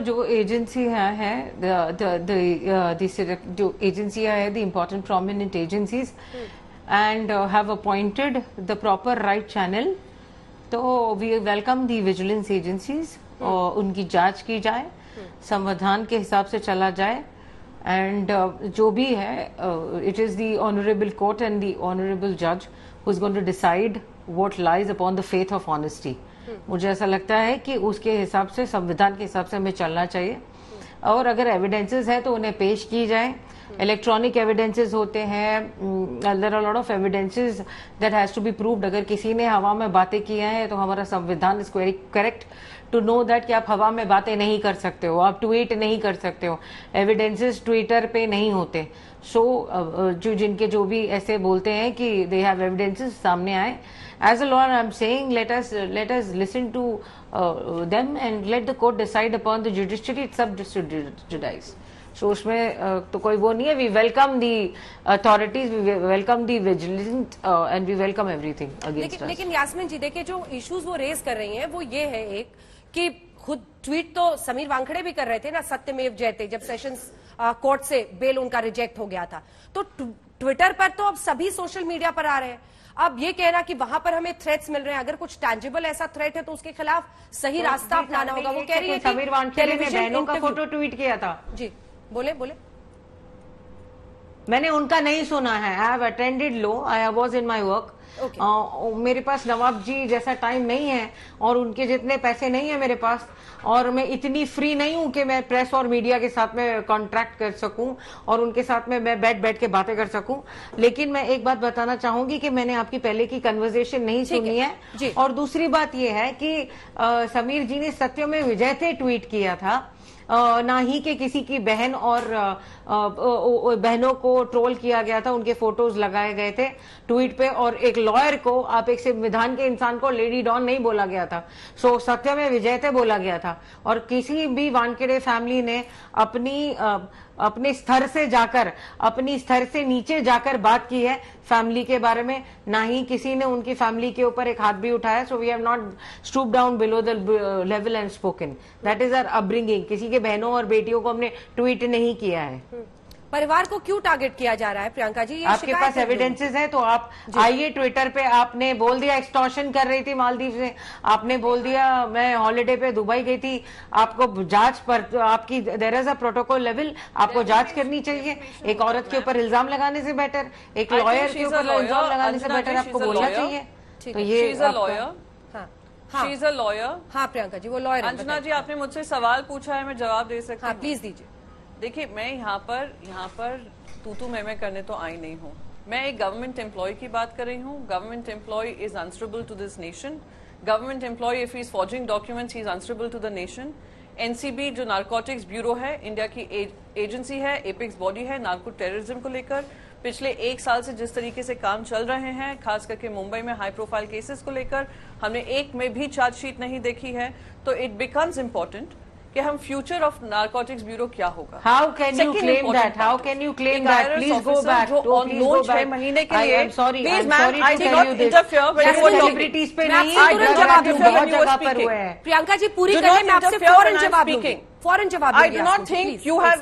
जो एजेंसी है जो एजेंसी है, the important prominent agencies and have appointed the proper right channel. तो we welcome the vigilance agencies, और उनकी जांच की जाए, संविधान के हिसाब से चला जाए। एंड जो भी है, it is the honourable court and the honourable जज who is going to decide what lies upon the faith of honesty. मुझे ऐसा लगता है कि उसके हिसाब से, संविधान के हिसाब से हमें चलना चाहिए। और अगर एविडेंसेस है तो उन्हें पेश की जाए। इलेक्ट्रॉनिक एविडेंसेस होते हैं, there are lot of evidences that has to be proved. अगर किसी ने हवा में बातें की हैं तो हमारा संविधान is very correct to know that कि आप हवा में बातें नहीं कर सकते हो, आप ट्वीट नहीं कर सकते हो, एविडेंसेस ट्विटर पे नहीं होते। जो जिनके जो भी ऐसे बोलते हैं कि दे हैव एविडेंसेस, सामने आए। As a lawyer, I'm saying let us listen to them and let the court decide upon the judiciary. It's up to judiciary. So उसमें तो कोई वो नहीं है। We welcome the authorities, we welcome the vigilant and we welcome everything against us. लेकिन यास्मीन जी देखिए, जो issues वो रेज कर रही हैं वो ये है, एक कि खुद ट्वीट तो समीर वानखेड़े भी कर रहे थे ना, सत्यमेव जयते, जब सेशंस कोर्ट से बेल उनका रिजेक्ट हो गया था। तो ट्विटर पर तो अब सभी सोशल मीडिया पर आ रहे हैं। अब ये कहना कि वहां पर हमें थ्रेट्स मिल रहे हैं, अगर कुछ टैंजिबल ऐसा थ्रेट है तो उसके खिलाफ सही रास्ता अपनाना होगा। वो कह रही है समीर वानखेड़े ने बहनों का फोटो ट्वीट किया था। जी बोले। मैंने उनका नहीं सुना है। I have attended low, I was in my work मेरे पास नवाब जी जैसा टाइम नहीं है और उनके जितने पैसे नहीं है मेरे पास, और मैं इतनी फ्री नहीं हूं कि मैं प्रेस और मीडिया के साथ में कॉन्ट्रैक्ट कर सकूं और उनके साथ में मैं बैठ के बातें कर सकूं। लेकिन मैं एक बात बताना चाहूंगी कि मैंने आपकी पहले की कन्वर्सेशन नहीं सुनी है। और दूसरी बात यह है कि समीर जी ने सत्यमेव विजयते ट्वीट किया था, ना ही कि किसी की बहन और बहनों को ट्रोल किया गया था, उनके फोटोज लगाए गए थे ट्वीट पे, और एक लॉयर को, आप एक संविधान के इंसान को लेडी डॉन नहीं बोला गया था। सो सत्यमेव विजयते बोला गया था। और किसी भी वानखेड़े फैमिली ने अपने स्तर से जाकर, अपनी स्तर से नीचे जाकर बात की है फैमिली के बारे में, ना ही किसी ने उनकी फैमिली के ऊपर एक हाथ भी उठाया। So we have not stoop down below the level and spoken. That is our upbringing. किसी के बहनों और बेटियों को हमने ट्वीट नहीं किया है। परिवार को क्यों टारगेट किया जा रहा है प्रियंका जी? ये आपके पास एविडेंसेस है तो आप आइए ट्विटर पे। आपने बोल दिया एक्सटॉर्शन कर रही थी मालदीव से, आपने बोल दिया मैं हॉलिडे पे दुबई गई थी। आपको जांच पर आपकी there is a protocol level, आपको जांच करनी चाहिए। एक औरत के ऊपर इल्जाम लगाने से बेटर, एक लॉयर के ऊपर इल्जाम लगाने से बेटर आपको बोलना चाहिए। तो ये शी इज अ लॉयर। हाँ प्रियंका जी, वो लॉयर। अंजना जी, आपने मुझसे सवाल पूछा है, मैं जवाब दे सकती हूँ? प्लीज दीजिए। देखिए, मैं यहाँ पर तू मैं करने तो आई नहीं हूँ। मैं एक गवर्नमेंट एम्प्लॉय की बात कर रही हूँ। Government employ is answerable to this nation. Government employ if he is forging documents, he is answerable to the nation. NCB जो नारकोटिक्स ब्यूरो है, इंडिया की एजेंसी है, एपेक्स बॉडी है नार्को टेररिज्म को लेकर। पिछले 1 साल से जिस तरीके से काम चल रहे हैं, खास करके मुंबई में हाई प्रोफाइल केसेस को लेकर, हमने एक में भी चार्जशीट नहीं देखी है। तो इट बिकम्स इम्पोर्टेंट कि हम फ्यूचर ऑफ नारकोटिक्स ब्यूरो क्या होगा। How can you claim that? How can you claim that? Please go back. जो ऑन लोन 6 महीने के लिए, sorry please ma'am, I did not interfere when you were celebrities पे नहीं, बहुत जगह पर हुए हैं। प्रियंका जी पूरी करें, मैं आपसे फौरन जवाब दूंगी। फौरन जवाब I do not think you have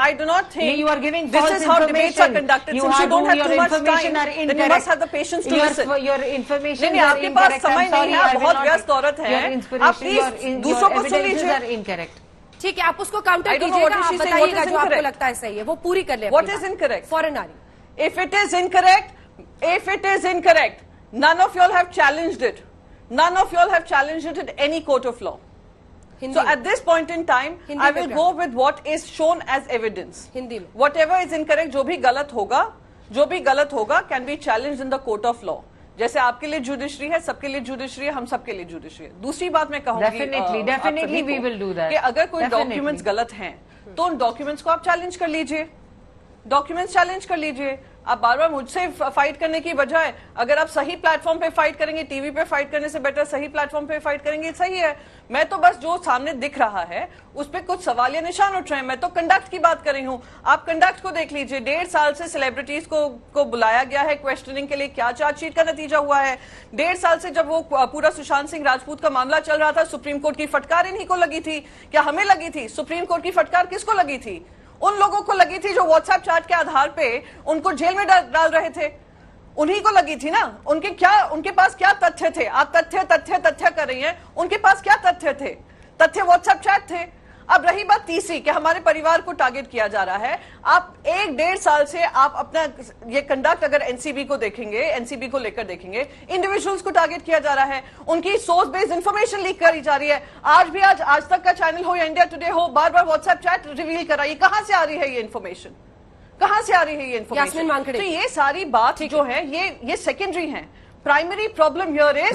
I do not think you are giving this false is how debates are conducted. Since you don't have too much time, then you must have the patience to listen. Your information नहीं, आपके पास समय नहीं है, आप बहुत व्यस्त औरत हैं। आप प्लीज दूसरों को सुन लीजिए। ठीक है, आप उसको काउंटर कीजिएगा, आप बताइएगा जो आपको लगता है सही है, वो पूरी कर ले। What is incorrect? फौरन आ रही। If it is incorrect, none of y'all have challenged it. None of y'all have challenged it at any court of law. So at this point in time, I will go with what is shown as evidence. Hindi में whatever is incorrect, जो भी गलत होगा can be challenged in the court of law. जैसे आपके लिए judiciary है, सबके लिए जुडिशरी है, हम सबके लिए जुडिशरी है। दूसरी बात मैं कहूंगी definitely we will do that कि अगर कोई डॉक्यूमेंट्स गलत हैं तो उन डॉक्यूमेंट्स को आप चैलेंज कर लीजिए। डॉक्यूमेंट्स चैलेंज कर लीजिए। आप बार बार मुझसे फाइट करने की बजाय अगर आप सही प्लेटफॉर्म पे फाइट करेंगे, टीवी पे फाइट करने से बेटर सही प्लेटफॉर्म पे फाइट करेंगे, सही है। मैं तो बस जो सामने दिख रहा है उस पर कुछ सवाल या निशान उठ रहे हैं। मैं तो कंडक्ट की बात कर रही हूँ, आप कंडक्ट को देख लीजिए। 1.5 साल से सेलिब्रिटीज को बुलाया गया है क्वेश्चनिंग के लिए, क्या चार्जशीट का नतीजा हुआ है। 1.5 साल से जब वो पूरा सुशांत सिंह राजपूत का मामला चल रहा था, सुप्रीम कोर्ट की फटकार इन्हीं को लगी थी, क्या हमें लगी थी? सुप्रीम कोर्ट की फटकार किसको लगी थी? उन लोगों को लगी थी जो व्हाट्सएप चैट के आधार पे उनको जेल में डाल रहे थे, उन्हीं को लगी थी ना। उनके पास क्या तथ्य थे? आप तथ्य कर रही हैं, उनके पास क्या तथ्य थे? तथ्य व्हाट्सएप चैट थे। अब रही बात तीसरी कि हमारे परिवार को टारगेट किया जा रहा है। आप 1-1.5 साल से आप अपना ये कंडक्ट अगर एनसीबी को देखेंगे, एनसीबी को लेकर देखेंगे, इंडिविजुअल्स को टारगेट किया जा रहा है, उनकी सोर्स बेस्ड इंफॉर्मेशन लीक करी जा रही है। आज तक का चैनल हो या इंडिया टुडे हो, बार बार व्हाट्सएप चैट रिवील कराइए। कहां से आ रही है ये इन्फॉर्मेशन? कहां से आ रही है ये इन्फॉर्मेशन? तो ये सारी बात जो है ये सेकेंडरी है। प्राइमरी प्रॉब्लम हियर इज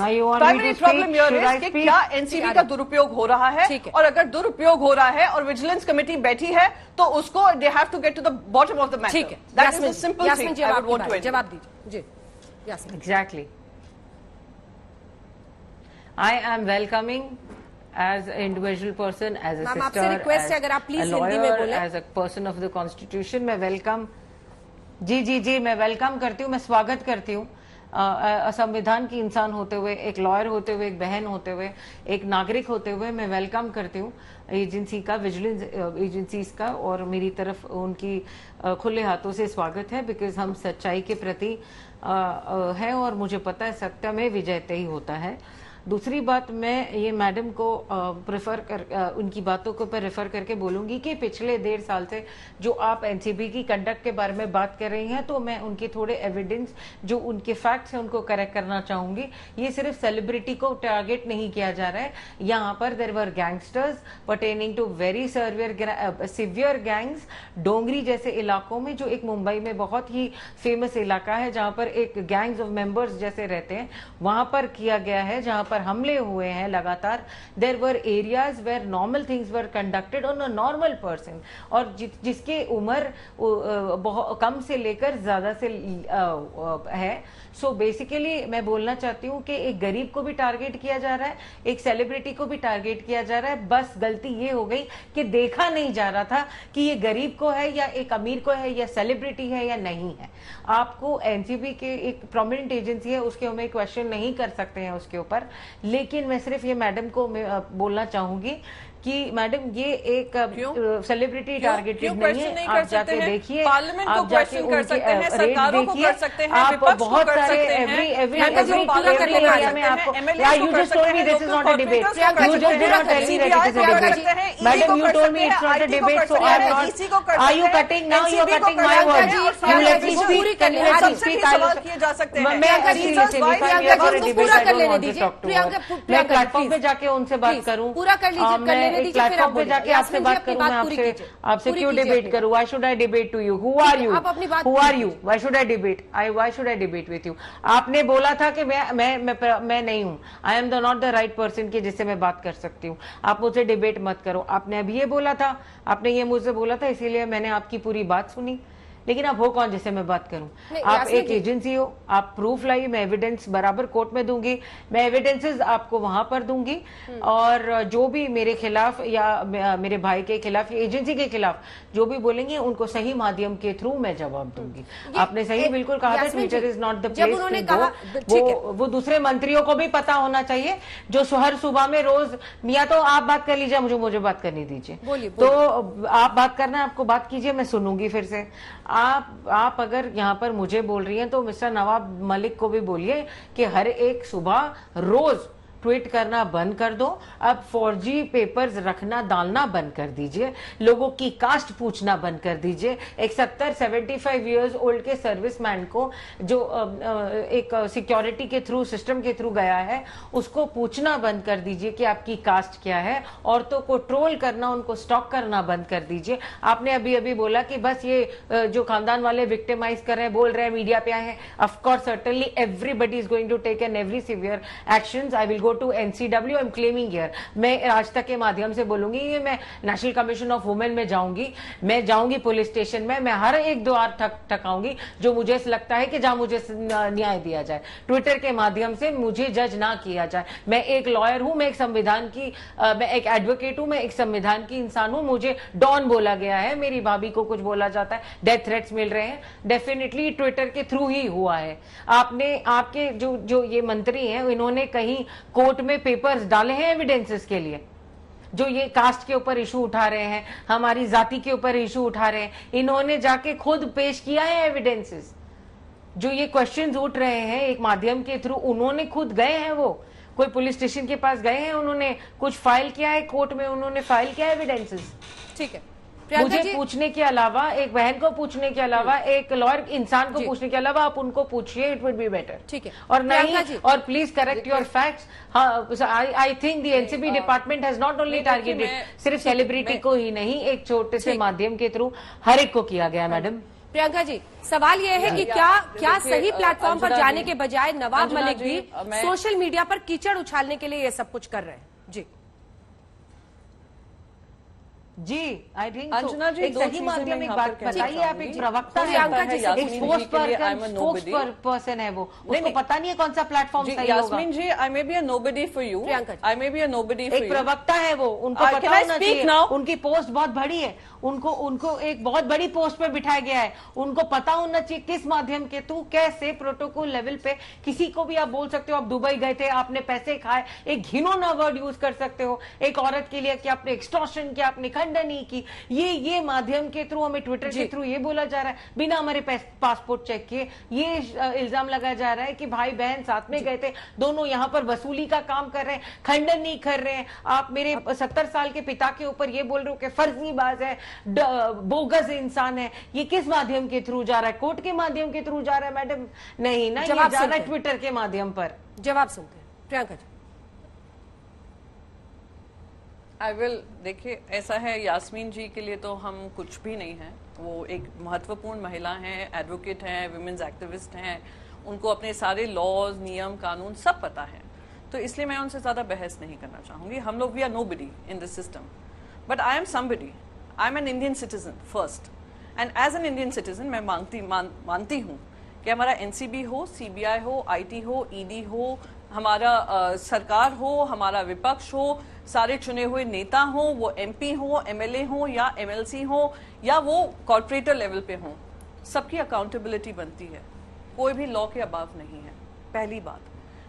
कि क्या एनसीबी का दुरुपयोग हो रहा है, और अगर दुरुपयोग हो रहा है और विजिलेंस कमेटी बैठी है तो उसको they have to get to the bottom of the matter. ठीक है, that is a simple thing. जवाब दीजिए जी। Yasmin, exactly. I am welcoming as an individual person, as a sister, आपसे रिक्वेस्ट है अगर आप प्लीज हिंदी में बोलें। as a person of the constitution, मैं वेलकम जी मैं वेलकम करती हूँ, मैं स्वागत करती हूँ। संविधान की इंसान होते हुए, एक लॉयर होते हुए, एक बहन होते हुए, एक नागरिक होते हुए मैं वेलकम करती हूँ एजेंसी का, विजिलेंस एजेंसीज का, और मेरी तरफ उनकी खुले हाथों से स्वागत है। बिकॉज हम सच्चाई के प्रति है और मुझे पता है सत्य में विजयते ही होता है। दूसरी बात, मैं ये मैडम को प्रेफर कर उनकी बातों को पर रेफर करके बोलूंगी कि पिछले 1.5 साल से जो आप एनसीबी की कंडक्ट के बारे में बात कर रही हैं, तो मैं उनके थोड़े एविडेंस जो उनके फैक्ट्स हैं उनको करेक्ट करना चाहूंगी। ये सिर्फ सेलिब्रिटी को टारगेट नहीं किया जा रहा है, यहाँ पर there were gangsters pertaining to very severe gangs Dongri जैसे इलाकों में, जो एक मुंबई में बहुत ही फेमस इलाका है जहां पर एक गैंग्स ऑफ मेंबर्स जैसे रहते हैं, वहां पर किया गया है, जहां पर हमले हुए हैं लगातार। There were areas where normal things were conducted on a normal person, और जिसके उम्र कम से लेकर ज्यादा से है। सो बेसिकली मैं बोलना चाहती हूँ कि एक गरीब को भी टारगेट किया जा रहा है, एक सेलिब्रिटी को भी टारगेट किया जा रहा है। बस गलती ये हो गई कि देखा नहीं जा रहा था कि ये गरीब को है या एक अमीर को है या सेलिब्रिटी है या नहीं है। आपको एनसीबी के एक प्रोमिनेंट एजेंसी है, उसके हमें क्वेश्चन नहीं कर सकते हैं उसके ऊपर, लेकिन मैं सिर्फ ये मैडम को बोलना चाहूंगी कि मैडम ये एक सेलिब्रिटी टारगेटेड नहीं है। आप जाके देखिए, पार्लियामेंट को आप जाके क्वेश्चन कर सकते हैं, उनकी सरकारों को कर सकते हैं, आप विपक्ष को बहुत कर सारे सकते हैं, एवरी पूरा एरिया में आपको, या you just told me this is not a debate, you just did not tell me that it is a debate. Madam you told me it's not a debate, so I am not, are you cutting now, you are cutting my words, you let me speak, can you let me speak, सवाल किए जा सकते हैं। मैं platform पे जाके उनसे बात करूं, पूरा कर लीजिए, कर लेने दीजिए, फिर आप पे जाके आपसे बात करूं, मैं आपसे क्यों डिबेट करूं? Why should I debate to you? Who are you? Who are you? Why should I debate? Why should I debate with you? आपने बोला था कि मैं नहीं हूं, I am the not the right person की जिससे मैं बात कर सकती हूं, आप मुझसे डिबेट मत करो। आपने अभी ये बोला था, आपने ये मुझसे बोला था, इसीलिए मैंने आपकी पूरी बात सुनी। लेकिन आप हो कौन जिससे मैं बात करूं? आप एक एजेंसी हो, आप प्रूफ लाइए, मैं एविडेंस बराबर कोर्ट में दूंगी, मैं एविडेंसेस आपको वहां पर दूंगी, और जो भी मेरे खिलाफ या मेरे भाई के खिलाफ या एजेंसी के खिलाफ जो भी बोलेंगे उनको सही माध्यम के थ्रू मैं जवाब दूंगी। आपने सही बिल्कुल कहा था, Twitter is not the place. वो दूसरे मंत्रियों को भी पता होना चाहिए जो हर सुबह में रोज, मियाँ तो आप बात कर लीजिए, मुझे बात करनी दीजिए, तो आप बात करना, आपको बात कीजिए, मैं सुनूंगी फिर से। आप अगर यहाँ पर मुझे बोल रही हैं तो मिस्टर नवाब मलिक को भी बोलिए कि हर एक सुबह रोज ट्वीट करना बंद कर दो। अब 4G पेपर्स रखना डालना बंद कर दीजिए, लोगों की कास्ट पूछना बंद कर दीजिए। एक 75 इयर्स ओल्ड के सर्विसमैन को जो एक सिक्योरिटी के थ्रू, सिस्टम के थ्रू गया है, उसको पूछना बंद कर दीजिए कि आपकी कास्ट क्या है। औरतों को ट्रोल करना, उनको स्टॉक करना बंद कर दीजिए। आपने अभी बोला कि बस ये जो खानदान वाले विक्टिमाइज कर रहे हैं, बोल रहे हैं, मीडिया पे आए हैं। Of course certainly everybody is going to take an every severe actions. I will to NCW, I am claiming here. मैं आज तक के माध्यम से बोलूंगी, मैं नेशनल कमीशन ऑफ वुमेन में जाऊंगी, मैं जाऊंगी पुलिस स्टेशन में, मैं हर एक द्वार ठकाऊंगी जो मुझे लगता है कि जहां मुझे न्याय दिया जाए। ट्विटर के माध्यम से मुझे जज ना किया जाए। मैं एक लॉयर हूं, मैं एक संविधान की, मैं एक एडवोकेट हूं, मैं एक संविधान की इंसान हूं। मुझे डॉन बोला गया है, मेरी भाभी को कुछ बोला जाता है, डेथ थ्रेट्स मिल रहे हैं, डेफिनेटली ट्विटर के थ्रू ही हुआ है। आपके जो ये मंत्री हैं, इन्होंने कहीं कोर्ट में पेपर्स डाले हैं एविडेंसेस के लिए? जो ये कास्ट के ऊपर इशू उठा रहे हैं, हमारी जाति के ऊपर इशू उठा रहे हैं, इन्होंने जाके खुद पेश किया है एविडेंसेस। जो ये क्वेश्चंस उठ रहे हैं एक माध्यम के थ्रू, उन्होंने खुद गए हैं, वो कोई पुलिस स्टेशन के पास गए हैं, उन्होंने कुछ फाइल किया है कोर्ट में, उन्होंने फाइल किया एविडेंसेस। ठीक है, मुझे पूछने के अलावा, एक बहन को पूछने के अलावा, एक लॉयर इंसान को पूछने के अलावा आप उनको पूछिए, इट वुड बी बेटर। ठीक है, और नहीं, और please correct your facts. I think the NCB department has not only targeted सिर्फ सेलिब्रिटी को ही नहीं, एक छोटे से माध्यम के थ्रू हर एक को किया गया। मैडम प्रियंका जी, सवाल यह है कि क्या सही प्लेटफॉर्म पर जाने के बजाय नवाब मलिक भी सोशल मीडिया पर कीचड़ उछालने के लिए ये सब कुछ कर रहे हैं? जी, आई थिंक अंजना जी, एक सही माध्यम, एक बात बताइए, आप एक प्रवक्ता हैं, एक स्पोक्स पर्सन है, वो उसको पता नहीं है कौन सा प्लेटफॉर्म सही होगा। Yasmin ji, I may be a nobody for you, I may be a nobody for you. एक प्रवक्ता है वो, उनको पता होना चाहिए, उनकी पोस्ट बहुत बड़ी है, उनको एक बहुत बड़ी पोस्ट पे बिठाया गया है, उनको पता होना चाहिए किस माध्यम के थ्रू, कैसे प्रोटोकॉल लेवल पे किसी को भी आप बोल सकते हो, आप दुबई गए थे, आपने पैसे खाए, एक घिनौना वर्ड यूज कर सकते हो एक औरत के लिए कि आपने एक्सटॉर्शन किया, आपने खंड खंडन ही की। ये माध्यम के थ्रू, हमें ट्विटर के थ्रू ये बोला जा रहा है, बिना हमारे पासपोर्ट चेक किए ये इल्जाम लगाया जा रहा है कि भाई बहन साथ में गए थे, दोनों यहाँ पर वसूली का काम कर रहे हैं, खंडन नहीं कर रहे हैं। आप मेरे 70 साल के पिता के ऊपर ये बोल रहे हो कि फर्जीबाज है, बोगस इंसान है। ये किस माध्यम के थ्रू जा रहा है? कोर्ट के माध्यम के थ्रू जा रहा है मैडम? नहीं ना, ये जा रहा है ट्विटर के माध्यम पर। जवाब सुनते हैं प्रियंका जी। आई विल, देखिए ऐसा है, यास्मीन जी के लिए तो हम कुछ भी नहीं है। वो एक महत्वपूर्ण महिला हैं, एडवोकेट हैं, विमेन्स एक्टिविस्ट हैं, उनको अपने सारे लॉज, नियम, कानून सब पता है, तो इसलिए मैं उनसे ज्यादा बहस नहीं करना चाहूंगी। हम लोग we are nobody in this system, but I am somebody, I am an Indian citizen first, and as an Indian citizen मैं मानती हूँ कि हमारा एनसीबी हो, सीबीआई हो, आईटी हो, ईडी हो, हमारा सरकार हो, हमारा विपक्ष हो, सारे चुने हुए नेता हो, वो एमपी हो, एमएलए हो या एमएलसी हो या वो कॉर्पोरेटर लेवल पे हो, सबकी अकाउंटेबिलिटी बनती है, कोई भी लॉ के अबाव नहीं है। पहली बात।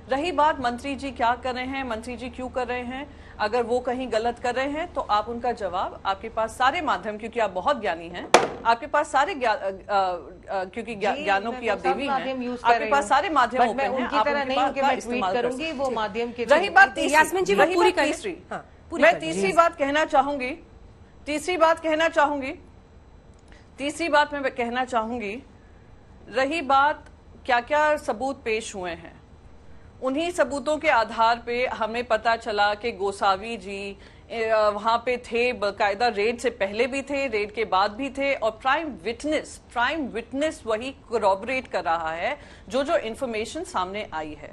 रही बात मंत्री जी क्या कर रहे हैं, मंत्री जी क्यों कर रहे हैं, अगर वो कहीं गलत कर रहे हैं तो आप उनका जवाब, आपके पास सारे माध्यम, क्योंकि आप बहुत ज्ञानी हैं, आपके पास सारे क्योंकि ज्ञानों की आप देवी हैं, आपके पास सारे माध्यम ओपन हैं, उनकी तरह नहीं कि मैं ट्वीट करूंगी, वो माध्यम के। रही बात यास्मीन जी, रही पूरी बात तीसरी, मैं तीसरी बात कहना चाहूंगी, रही बात क्या क्या सबूत पेश हुए हैं, उन्हीं सबूतों के आधार पे हमें पता चला कि गोसावी जी वहां पे थे, बाकायदा रेड से पहले भी थे, रेड के बाद भी थे, और प्राइम विटनेस वही कोरॉबरेट कर रहा है जो इंफॉर्मेशन सामने आई है।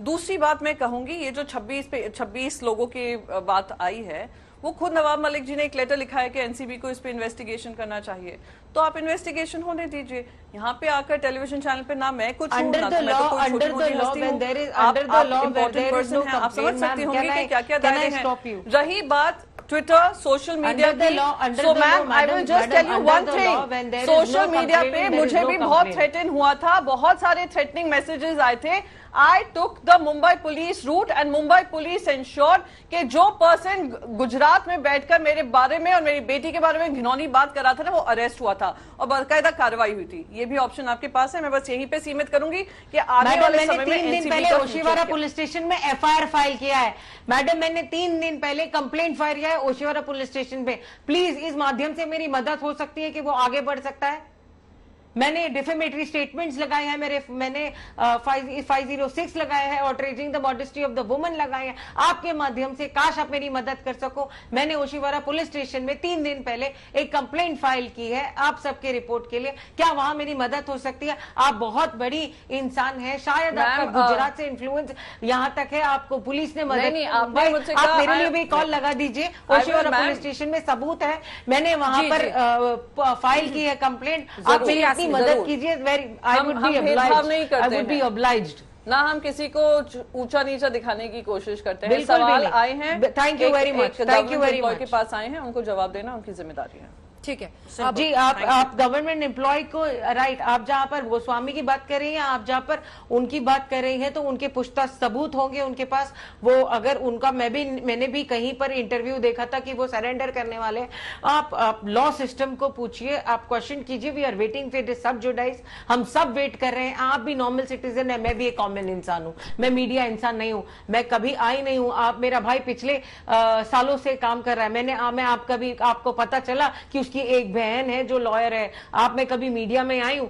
दूसरी बात मैं कहूंगी, ये जो 26 लोगों की बात आई है, वो खुद नवाब मलिक जी ने एक लेटर लिखा है कि एनसीबी को इस पे इन्वेस्टिगेशन करना चाहिए, तो आप इन्वेस्टिगेशन होने दीजिए। यहाँ पे आकर टेलीविजन चैनल पे ना मैं कुछ हूँ, ना मैं तो कोई छोटी-मोटी हस्ती हूँ, आप इम्पोर्टेंट पर्सन हैं, आप समझ सकती होंगी कि क्या-क्या दायरे हैं। रही बात ट्विटर, सोशल मीडिया की, so ma'am I will just tell you one thing, social media पे मुझे भी बहुत थ्रेटन हुआ था, बहुत सारे थ्रेटनिंग मैसेजेस आए थे। I took the Mumbai police route and Mumbai police ensured कि जो पर्सन गुजरात में बैठकर मेरे बारे में और मेरी बेटी के बारे में घिनौनी बात कर रहा था ना, वो अरेस्ट हुआ था और बाकायदा कार्रवाई हुई थी। ये भी ऑप्शन आपके पास है, मैं बस यहीं पे सीमित करूंगी कि आने वाले समय में 3 दिन पहले ओशिवारा पुलिस स्टेशन में एफआईआर फाइल किया है। मैडम, मैंने 3 दिन पहले कंप्लेंट फाइल किया है ओशिवारा पुलिस स्टेशन पे। प्लीज इस माध्यम से मेरी मदद हो सकती है कि वो आगे बढ़ सकता है। मैंने डिफेमेटरी स्टेटमेंट्स लगाए हैं, मैंने 506 लगाए हैं, outraging the modesty of the woman लगाए हैं। आपके माध्यम से काश आप मेरी मदद कर सको। मैंने ओशिवारा पुलिस स्टेशन में 3 दिन पहले एक कंप्लेंट फाइल की है आप सबके रिपोर्ट के लिए। क्या वहां मेरी मदद हो सकती है? आप बहुत बड़ी इंसान है, शायद आपका गुजरात से इन्फ्लुएंस यहाँ तक है, आपको पुलिस ने मदद की। आप मेरे लिए भी कॉल लगा दीजिए। ओशिवारा पुलिस स्टेशन में सबूत है, मैंने वहां पर फाइल की है कंप्लेंट। आप मेरी मदद कीजिए। I would be obliged. ना हम किसी को ऊंचा नीचा दिखाने की कोशिश करते हैं। सवाल आए हैं, thank you very much, thank you very much. के पास आए हैं, उनको जवाब देना उनकी जिम्मेदारी है। ठीक है जी, आप गवर्नमेंट एम्प्लॉय को राइट, आप जहां पर गोस्वामी की बात कर रही हैं, आप जहां पर उनकी बात कर रही हैं, तो उनके पुख्ता सबूत होंगे उनके पास। वो अगर उनका मैंने भी कहीं पर इंटरव्यू देखा था कि वो सरेंडर करने वाले हैं। आप लॉ सिस्टम को पूछिए, आप क्वेश्चन कीजिए। We are waiting for this sub judice, हम सब वेट कर रहे हैं। आप भी नॉर्मल सिटीजन है, मैं भी एक कॉमन इंसान हूँ, मैं मीडिया इंसान नहीं हूँ, मैं कभी आई नहीं हूँ। आप मेरा भाई पिछले सालों से काम कर रहा है। मैं आपको पता चला कि उसकी एक बहन है जो लॉयर है। आप मैं कभी मीडिया में आई हूं,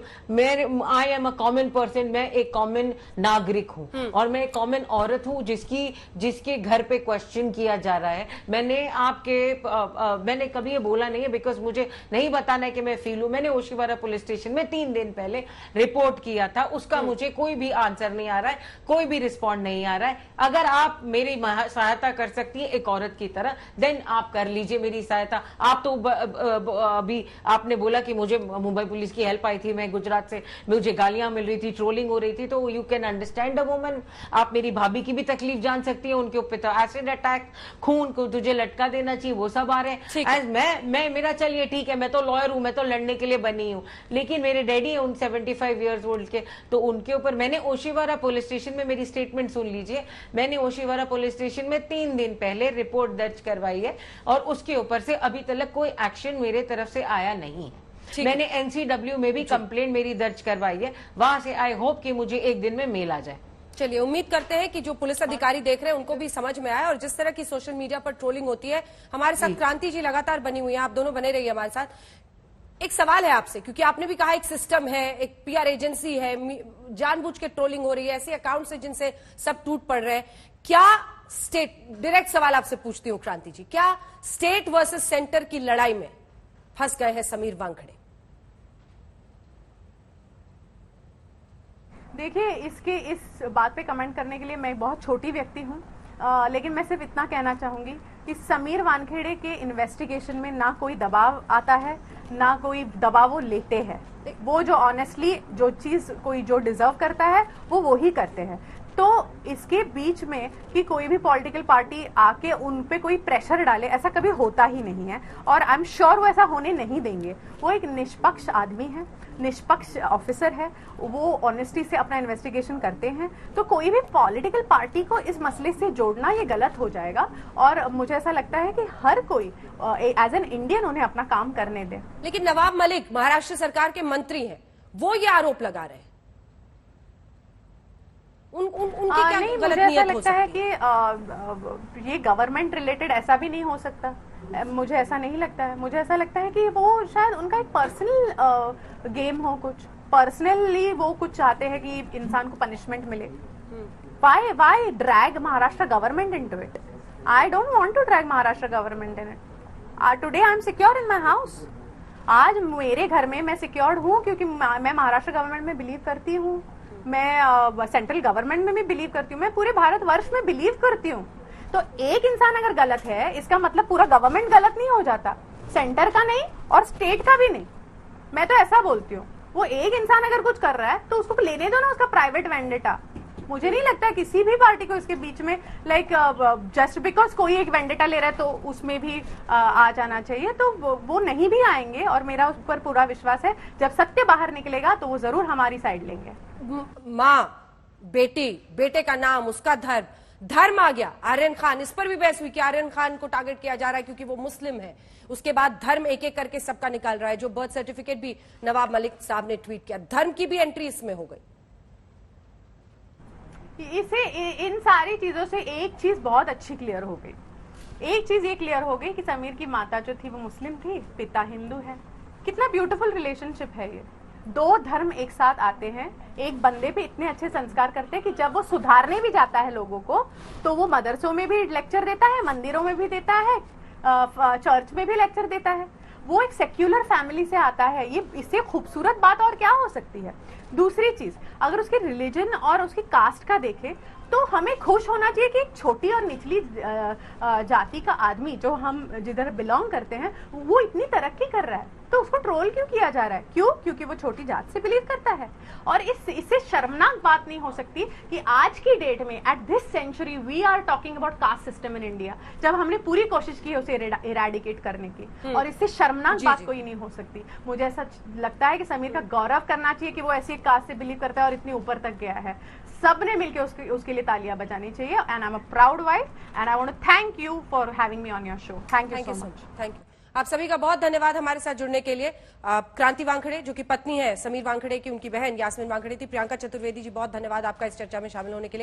I am a common person, मैं एक कॉमन नागरिक हूं और मैं एक कॉमन औरत हूं जिसके घर पे क्वेश्चन किया जा रहा है। मैंने कभी ये बोला नहीं है बिकॉज मुझे नहीं बताना है कि मैं फील हूं। मैंने ओशिवारा पुलिस स्टेशन में 3 दिन पहले रिपोर्ट किया था, उसका मुझे कोई भी आंसर नहीं आ रहा है, कोई भी रिस्पॉन्ड नहीं आ रहा है। अगर आप मेरी सहायता कर सकती है एक औरत की तरह, देन आप कर लीजिए मेरी सहायता। आप तो अभी आपने बोला कि मुझे मुंबई पुलिस की हेल्प आई थी, मैं गुजरात से, मुझे गालियां मिल रही थी, ट्रोलिंग हो रही थी, तो you can understand a woman. आप मेरी भाभी की भी तकलीफ जान सकती है, उनके ऊपर तो एसिड अटैक, खून को तुझे लटका देना चाहिए, वो सब आ रहे हैं। मैं मेरा चलिए ठीक है, मैं तो लॉयर हूं, मैं तो लड़ने के लिए बनी हूं, लेकिन मेरे डैडी है उन 75 ईयर्स ओल्ड के, तो उनके ऊपर मैंने ओशिवारा पुलिस स्टेशन में, मेरी स्टेटमेंट सुन लीजिए, मैंने ओशिवारा पुलिस स्टेशन में 3 दिन पहले रिपोर्ट दर्ज करवाई है और उसके ऊपर से अभी तक कोई एक्शन मेरे तरफ से आया नहीं। मैंने एनसीडब्ल्यू में भी कंप्लेंट मेरी दर्ज करवाई है, वहां से आई होप कि मुझे एक दिन में मेल आ जाए। चलिए, उम्मीद करते हैं कि जो पुलिस अधिकारी देख रहे हैं उनको भी समझ में आए, और जिस तरह की सोशल मीडिया पर ट्रोलिंग होती है, हमारे साथ क्रांति जी लगातार बनी हुई है, आप दोनों बने रहिए हमारे साथ। एक सवाल है आपसे, क्योंकि आपने भी कहा एक सिस्टम है, एक पीआर एजेंसी है, जानबूझ के ट्रोलिंग हो रही है, ऐसे अकाउंट्स है जिनसे सब टूट पड़ रहे हैं। क्या स्टेट, डायरेक्ट सवाल आपसे पूछती हूँ क्रांति जी, क्या स्टेट वर्सेस सेंटर की लड़ाई में फंस गए हैं समीर वानखेड़े? देखिए, इस बात पे कमेंट करने के लिए मैं बहुत छोटी व्यक्ति हूँ, लेकिन मैं सिर्फ इतना कहना चाहूंगी कि समीर वानखेड़े के इन्वेस्टिगेशन में ना कोई दबाव आता है, ना कोई दबाव वो लेते हैं। वो जो ऑनेस्टली जो चीज कोई जो डिजर्व करता है वो ही करते हैं। तो इसके बीच में कि कोई भी पॉलिटिकल पार्टी आके उन पे कोई प्रेशर डाले, ऐसा कभी होता ही नहीं है, और आई एम श्योर वो ऐसा होने नहीं देंगे। वो एक निष्पक्ष आदमी है, निष्पक्ष ऑफिसर है, वो ऑनेस्टी से अपना इन्वेस्टिगेशन करते हैं। तो कोई भी पॉलिटिकल पार्टी को इस मसले से जोड़ना ये गलत हो जाएगा, और मुझे ऐसा लगता है कि हर कोई एज एन इंडियन उन्हें अपना काम करने दे। लेकिन नवाब मलिक महाराष्ट्र सरकार के मंत्री हैं, वो ये आरोप लगा रहे हैं, उनकी क्या नहीं, गलत मुझे ऐसा नियत हो लगता है सकती कि ये गवर्नमेंट रिलेटेड ऐसा भी नहीं हो सकता। मुझे ऐसा नहीं लगता है। मुझे ऐसा लगता है कि वो शायद उनका एक पर्सनल गेम हो, कुछ पर्सनली वो कुछ चाहते हैं कि इंसान को पनिशमेंट मिले। Why drag Maharashtra government into it? I don't want to drag Maharashtra government in it. Today I am secure in my house. आज मेरे घर में मैं सिक्योर्ड हूँ क्योंकि मैं महाराष्ट्र गवर्नमेंट में बिलीव करती हूँ, मैं सेंट्रल गवर्नमेंट में भी बिलीव करती हूँ, मैं पूरे भारतवर्ष में बिलीव करती हूँ। तो एक इंसान अगर गलत है, इसका मतलब पूरा गवर्नमेंट गलत नहीं हो जाता, सेंटर का नहीं और स्टेट का भी नहीं। मैं तो ऐसा बोलती हूँ, वो एक इंसान अगर कुछ कर रहा है तो उसको लेने दो ना उसका प्राइवेट वेंडेटा। मुझे नहीं लगता किसी भी पार्टी को इसके बीच में जस्ट बिकॉज कोई एक वेंडेटा ले रहा है तो उसमें भी आ जाना चाहिए। तो वो नहीं भी आएंगे, और मेरा उस पर पूरा विश्वास है जब सत्य बाहर निकलेगा तो वो जरूर हमारी साइड लेंगे। माँ, बेटी, बेटे का नाम, उसका धर्म आ गया। आर्यन खान, इस पर भी बहस हुई कि आर्यन खान को टारगेट किया जा रहा है क्योंकि वो मुस्लिम है। उसके बाद धर्म एक एक करके सबका निकाल रहा है। जो बर्थ सर्टिफिकेट भी नवाब मलिक साहब ने ट्वीट किया, धर्म की भी एंट्री इसमें हो गई। इन सारी चीजों से एक चीज बहुत अच्छी क्लियर हो गई। एक चीज ये क्लियर हो गई कि समीर की माता जो थी वो मुस्लिम थी, पिता हिंदू है। कितना ब्यूटीफुल रिलेशनशिप है ये। दो धर्म एक साथ आते हैं, एक बंदे पे इतने अच्छे संस्कार करते हैं कि जब वो सुधारने भी जाता है लोगों को तो वो मदरसों में भी लेक्चर देता है, मंदिरों में भी देता है, चर्च में भी लेक्चर देता है। वो एक सेक्युलर फैमिली से आता है। ये इससे खूबसूरत बात और क्या हो सकती है। दूसरी चीज, अगर उसके रिलीजन और उसकी कास्ट का देखें तो हमें खुश होना चाहिए कि एक छोटी और निचली जाति का आदमी जो हम जिधर बिलोंग करते हैं वो इतनी तरक्की कर रहा है, तो उसको ट्रोल क्यों किया जा रहा है? क्यों? क्योंकि वो छोटी जात से बिलीव करता है। और इससे शर्मनाक बात नहीं हो सकती कि आज की डेट में at this century we are talking about caste system in India, जब हमने पूरी कोशिश की है उसे इरेडिकेट करने की, और इससे शर्मनाक बात कोई नहीं हो सकती। मुझे ऐसा लगता है कि समीर का गौरव करना चाहिए कि वो ऐसी कास्ट से बिलीव करता है और इतनी ऊपर तक गया है। सबने मिलकर उसके लिए तालियां बजानी चाहिए। And I am a proud wife and I want to thank you for having me on your show. Thank you so much. Thank you. आप सभी का बहुत धन्यवाद हमारे साथ जुड़ने के लिए। क्रांति वानखेड़े जो कि पत्नी है समीर वानखेड़े की, उनकी बहन यास्मीन वानखेड़े थी। प्रियंका चतुर्वेदी जी, बहुत धन्यवाद आपका इस चर्चा में शामिल होने के लिए।